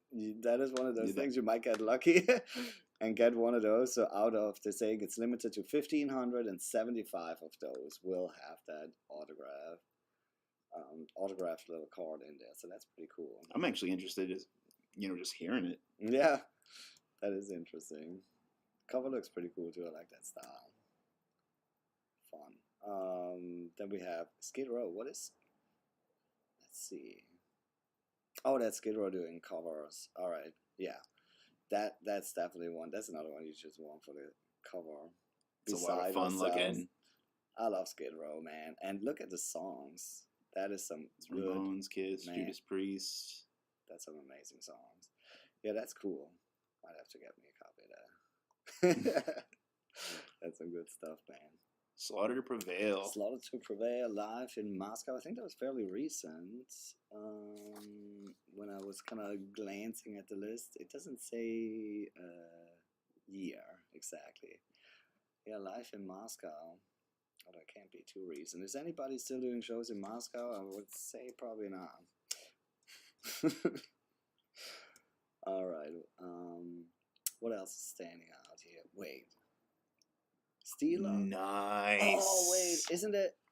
that is one of those Yeah, things you might get lucky and get one of those. So out of the saying it's limited to 1,575 of those will have that autographed little card in there. So that's pretty cool. I'm actually interested in just hearing it. Yeah, that is interesting. Cover looks pretty cool too. I like that style. Fun. Then we have Skid Row. Let's see. Oh, that's Skid Row doing covers. All right. Yeah. That's definitely one. That's another one you just want for the cover. It's a lot of fun looking. I love Skid Row, man. And look at the songs. That is some good. Ramones, Kiss, Judas Priest. That's some amazing songs. Yeah, that's cool. Might have to get me a copy of that. That's some good stuff, man. Slaughter to Prevail. Slaughter to Prevail live in Moscow. I think that was fairly recent. When I was kind of glancing at the list, it doesn't say year exactly. Yeah, live in Moscow. Oh, that can't be too recent. Is anybody still doing shows in Moscow? I would say probably not. All right. What else is standing out here? Wait. Steeler? Nice. Oh, wait.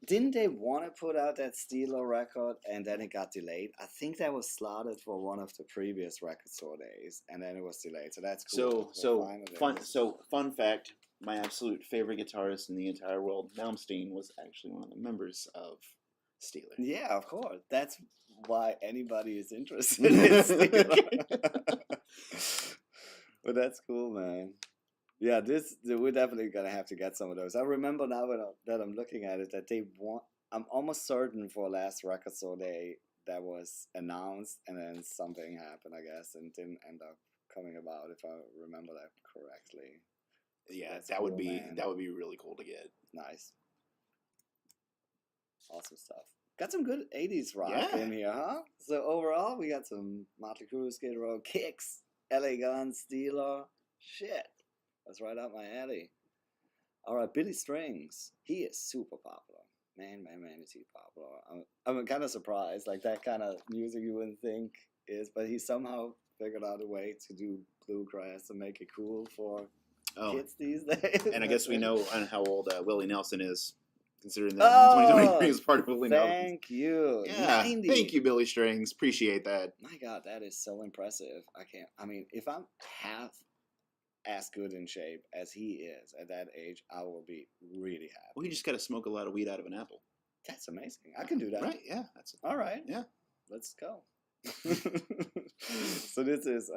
Didn't they want to put out that Steeler record and then it got delayed? I think that was slotted for one of the previous record store days and then it was delayed. So that's cool. Fun fact. My absolute favorite guitarist in the entire world, Malmsteen, was actually one of the members of Steeler. Yeah, of course. That's why anybody is interested in Steeler. But that's cool, man. Yeah, we're definitely gonna have to get some of those. I remember now that I'm looking at it that they want. I'm almost certain for last record store day that was announced, and then something happened, I guess, and didn't end up coming about. If I remember that correctly. Yeah, that's that cool, would be man. That would be really cool to get. Nice. Awesome stuff. Got some good 80s rock in here, huh? So overall, we got some Motley Crue, Skid Row, Kicks, LA Guns, Steeler. Shit. That's right up my alley. All right, Billy Strings. He is super popular. Man, is he popular. I'm kind of surprised. Like, that kind of music you wouldn't think is, but he somehow figured out a way to do bluegrass and make it cool for kids these days. And I guess we know how old Willie Nelson is, considering that 2023 is part of Willie Nelson. Thank you. Yeah, 90. Thank you, Billy Strings. Appreciate that. My God, that is so impressive. If I'm half as good in shape as he is at that age, I will be really happy. Well, you just got to smoke a lot of weed out of an apple. That's amazing. I can do that. Right, yeah. All right. Yeah. Let's go. So this is,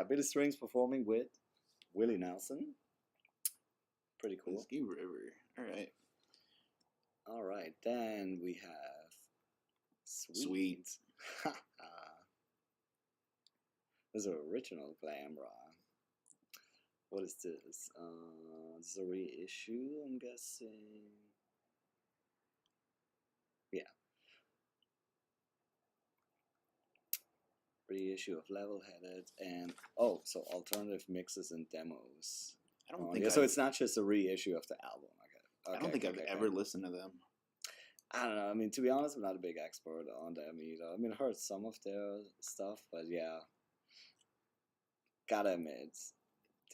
Billy Strings performing with Willie Nelson. Pretty cool. Whiskey River. All right. All right. Then we have Sweet. This is an original glam rock. What is this? This is a reissue, I'm guessing. Yeah. Reissue of Level Headed and so alternative mixes and demos. I don't think so it's not just a reissue of the album. I don't think I've ever listened to them. I don't know. I mean, to be honest, I'm not a big expert on them either. I mean, I heard some of their stuff, but yeah. Gotta admit,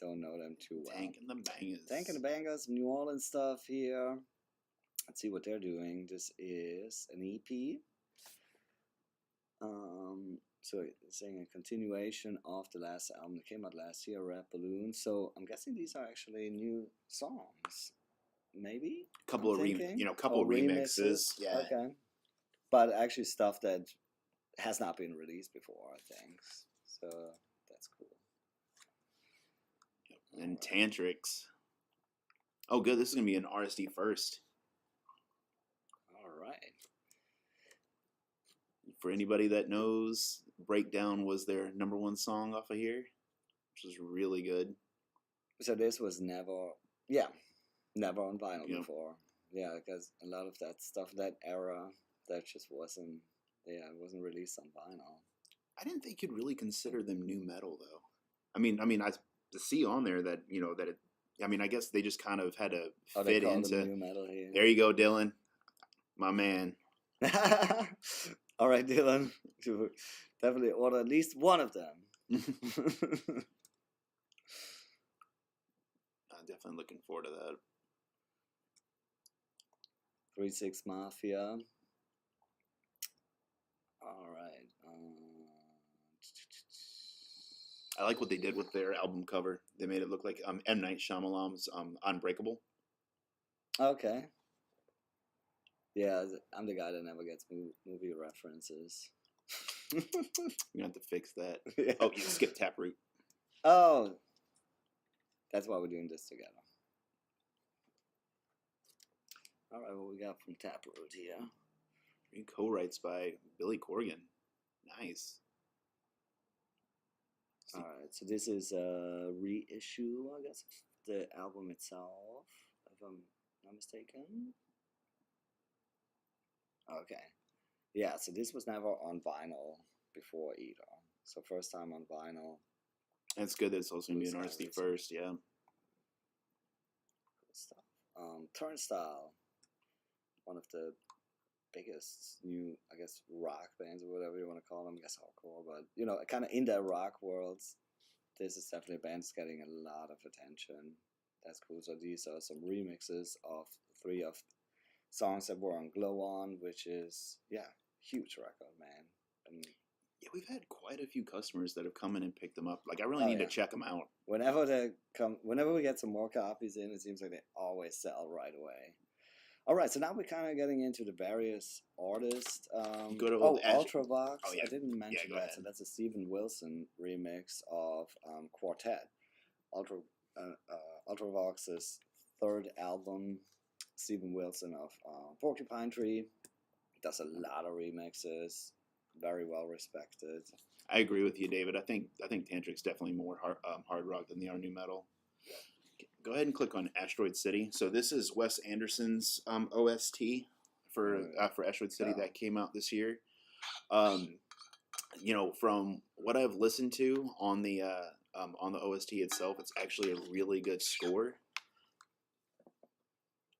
don't know them too well. Tank and the Bangers. Tank and the Bangers, New Orleans stuff here. Let's see what they're doing. This is an EP. So it's saying a continuation of the last album that came out last year, Red Balloon. So I'm guessing these are actually new songs. Maybe? Couple remixes. Yeah. Okay. But actually stuff that has not been released before, I think. So that's cool. And Tantrix. Oh, good. This is going to be an RSD first. All right. For anybody that knows, Breakdown was their number one song off of here, which is really good. So this was never, yeah, never on vinyl Yep. before. Yeah, because a lot of that stuff, that era, that just wasn't, yeah, it wasn't released on vinyl. I didn't think you'd really consider them new metal though. I see on there that that it. I mean, I guess they just kind of had to Oh, they fit call them into. new metal here. There you go, Dylan, my man. All right, Dylan, you definitely order at least one of them. I'm definitely looking forward to that. 3-6 Mafia. All right. I like what they did with their album cover. They made it look like M. Night Shyamalan's Unbreakable. Okay. Yeah, I'm the guy that never gets movie references. You have to fix that. Yeah. Oh, you skipped Taproot. Oh, that's why we're doing this together. All right, what we got from Taproot here? Co-writes by Billy Corgan. Nice. All right, so this is a reissue, I guess, of the album itself, if I'm not mistaken. Okay. Yeah, so this was never on vinyl before either. So first time on vinyl. That's good that it's also going to be an Blues RSD Iris. first, yeah. Cool stuff. Turnstile, one of the biggest new, I guess, rock bands or whatever you want to call them. I guess hardcore, but kind of in that rock worlds. This is definitely a band that's getting a lot of attention. That's cool. So these are some remixes of 3 of songs that were on Glow On, which is huge record, man. And yeah, we've had quite a few customers that have come in and picked them up. Like, I really need to check them out. Whenever we get some more copies in, it seems like they always sell right away. All right, so now we're kind of getting into the various artists. Ultravox. Oh, yeah. I didn't mention that. Ahead. So that's a Steven Wilson remix of Quartet. Ultravox's 3rd album. Steven Wilson of Porcupine Tree does a lot of remixes. Very well respected. I agree with you, David. I think Tantric's definitely more hard rock than they are new metal. Go ahead and click on Asteroid City. So this is Wes Anderson's OST for Asteroid City that came out this year. From what I've listened to on the OST itself, it's actually a really good score.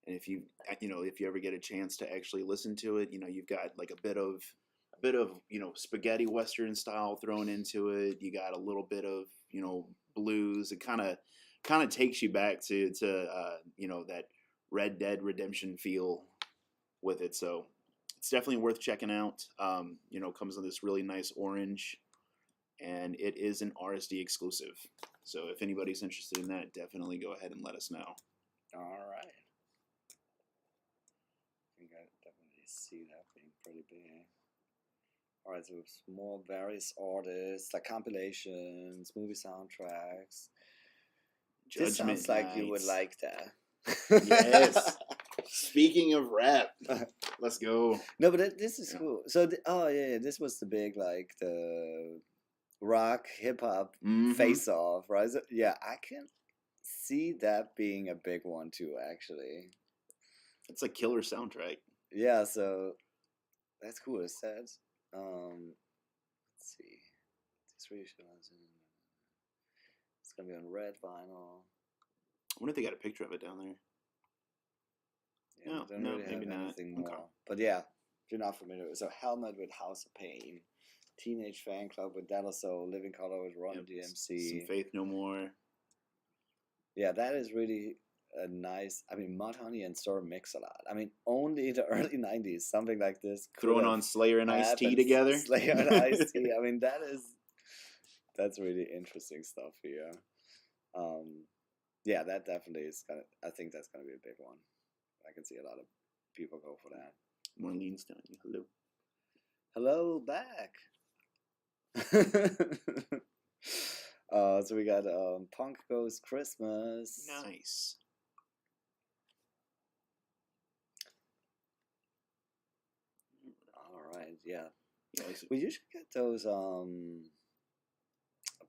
And if you ever get a chance to actually listen to it, you've got like a bit of spaghetti western style thrown into it. You got a little bit of blues. It kind of takes you back to that Red Dead Redemption feel with it. So it's definitely worth checking out. Comes in this really nice orange, and it is an RSD exclusive. So if anybody's interested in that, definitely go ahead and let us know. All right. I think I definitely see that being pretty big. All right, so it's more various artists, like compilations, movie soundtracks. This sounds like you would like that. Yes. Speaking of rap, let's go. No, but this is cool. So, this was the big, like, the rock, hip-hop face-off, right? So, yeah, I can see that being a big one, too, actually. It's a killer soundtrack. Yeah, so that's cool. It says, let's see. This really shows in. It's gonna be on red vinyl. I wonder if they got a picture of it down there. Yeah, no, don't really maybe have not. anything more. Okay. But yeah, if you're not familiar, so Helmet with House of Pain, Teenage Fan Club with Della Soul, Living Color with Run DMC, Some Faith No More. Yeah, that is really a nice. I mean, Mudhoney and Storm mix a lot. I mean, only in the early '90s something like this. Throwing on Slayer and Ice-T together. Slayer and Ice-T. I mean, that's really interesting stuff here. Yeah, that definitely is gonna. I think that's gonna be a big one. I can see a lot of people go for that. Marlene's telling you hello. Hello back. So we got Punk Goes Christmas. Nice. All right, yeah. Yeah, We usually get those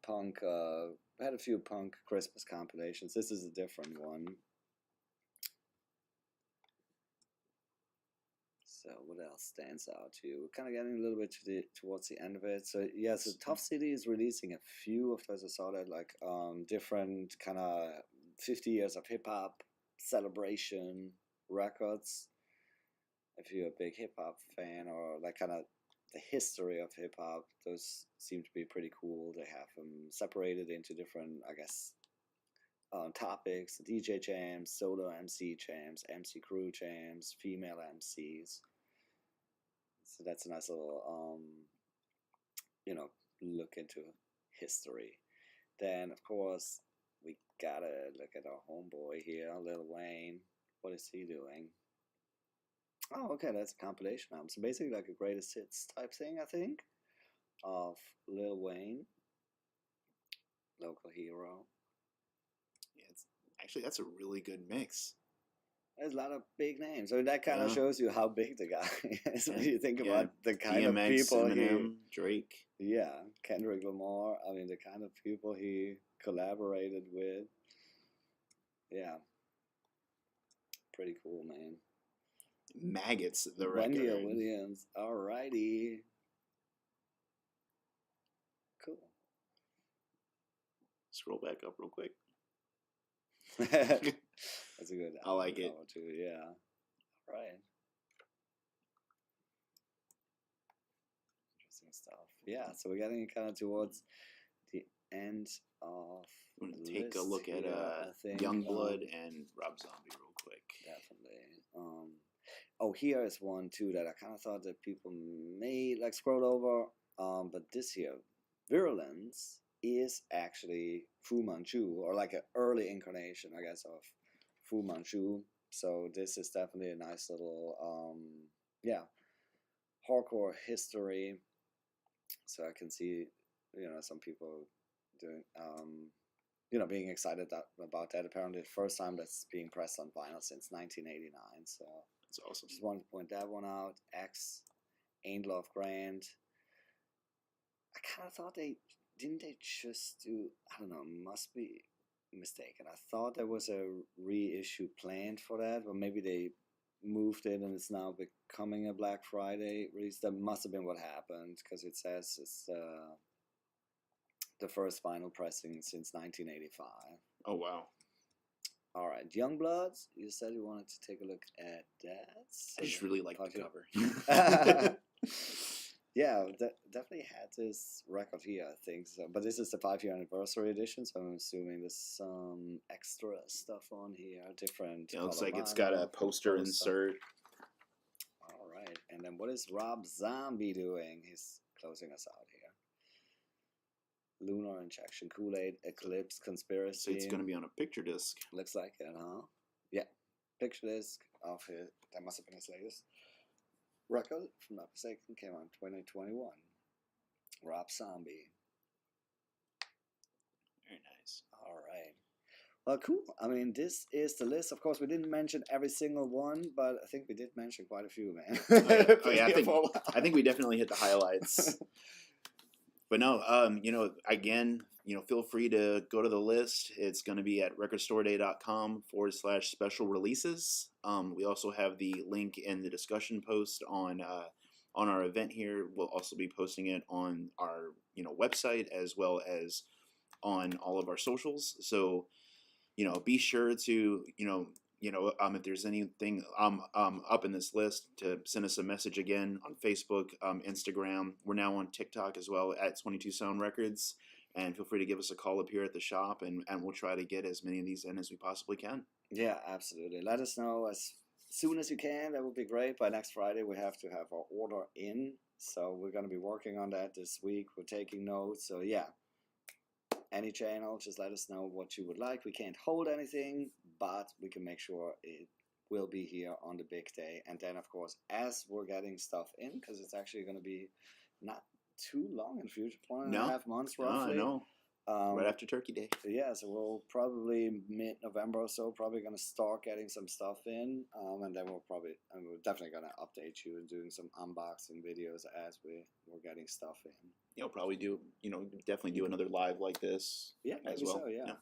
punk. We had a few punk Christmas compilations. This is a different one. So what else stands out to you? We're kind of getting a little bit towards the end of it. So yeah, so Tough City is releasing a few of those. I saw that like different kind of 50 years of hip hop celebration records. If you're a big hip hop fan or like kind of the history of hip hop, those seem to be pretty cool. They have them separated into different, I guess, topics: DJ jams, solo MC jams, MC crew jams, female MCs. So that's a nice little, look into history. Then, of course, we gotta look at our homeboy here, Lil Wayne. What is he doing? Oh, okay, that's a compilation album. So basically, like a greatest hits type thing, I think, of Lil Wayne, local hero. Yeah, actually that's a really good mix. There's a lot of big names. So that kind of shows you how big the guy is when you think about the kind DMX, of people Eminem, Drake. Yeah, Kendrick Lamar. I mean, the kind of people he collaborated with. Yeah. Pretty cool, man. Maggots, the record. Wendy Williams. Alrighty. Cool. Scroll back up real quick. That's a good. I like it. Too. Yeah. Right. Interesting stuff. Yeah. So we're getting kind of towards the end of. I'm gonna take a look at Youngblood and Rob Zombie real quick. Definitely. Oh, here is one too that I kind of thought that people may like scroll over. But this here, Virulence, is actually Fu Manchu, or like an early incarnation, I guess, of Fu Manchu. So this is definitely a nice little, hardcore history. So I can see, some people doing, being excited about that. Apparently, the first time that's being pressed on vinyl since 1989. So that's awesome. Just wanted to point that one out. X, Ain't Love Grand. I kind of thought they just do, I don't know, must be mistaken. I thought there was a reissue planned for that, but maybe they moved it and it's now becoming a Black Friday release. That must have been what happened, because it says it's the first vinyl pressing since 1985. Oh, wow. All right, Youngbloods, you said you wanted to take a look at that. So I just really like the cover. Yeah, definitely had this record here, I think. So, but this is the 5-year anniversary edition, so I'm assuming there's some extra stuff on here, different. It looks like it's got a poster insert. All right, and then what is Rob Zombie doing? He's closing us out here. Lunar Injection, Kool-Aid, Eclipse, Conspiracy. So it's going to be on a picture disc. Looks like it, huh? Yeah, picture disc of it. That must have been his latest record, if I'm not mistaken, came out in 2021. Rob Zombie. Very nice. All right. Well, cool. I mean, this is the list. Of course, we didn't mention every single one, but I think we did mention quite a few, man. Oh, yeah. I think we definitely hit the highlights. But no, again, feel free to go to the list. It's going to be at recordstoreday.com/special releases. We also have the link in the discussion post on our event here. We'll also be posting it on our website as well as on all of our socials. So, be sure to if there's anything up in this list, to send us a message again on Facebook, Instagram. We're now on TikTok as well at 22 Sound Records. And feel free to give us a call up here at the shop, and we'll try to get as many of these in as we possibly can. Yeah, absolutely. Let us know as soon as you can. That would be great. By next Friday, we have to have our order in. So we're going to be working on that this week. We're taking notes. So yeah, any channel, just let us know what you would like. We can't hold anything, but we can make sure it will be here on the big day. And then, of course, as we're getting stuff in, because it's actually going to be not too long in the future, 1.5 months roughly. I know. Right after Turkey Day. Yeah, so we'll probably mid-November or so, probably gonna start getting some stuff in, and then we're definitely gonna update you and doing some unboxing videos as we're getting stuff in. You'll probably do, definitely do another live like this Yeah, as maybe well. so. Yeah. Yeah.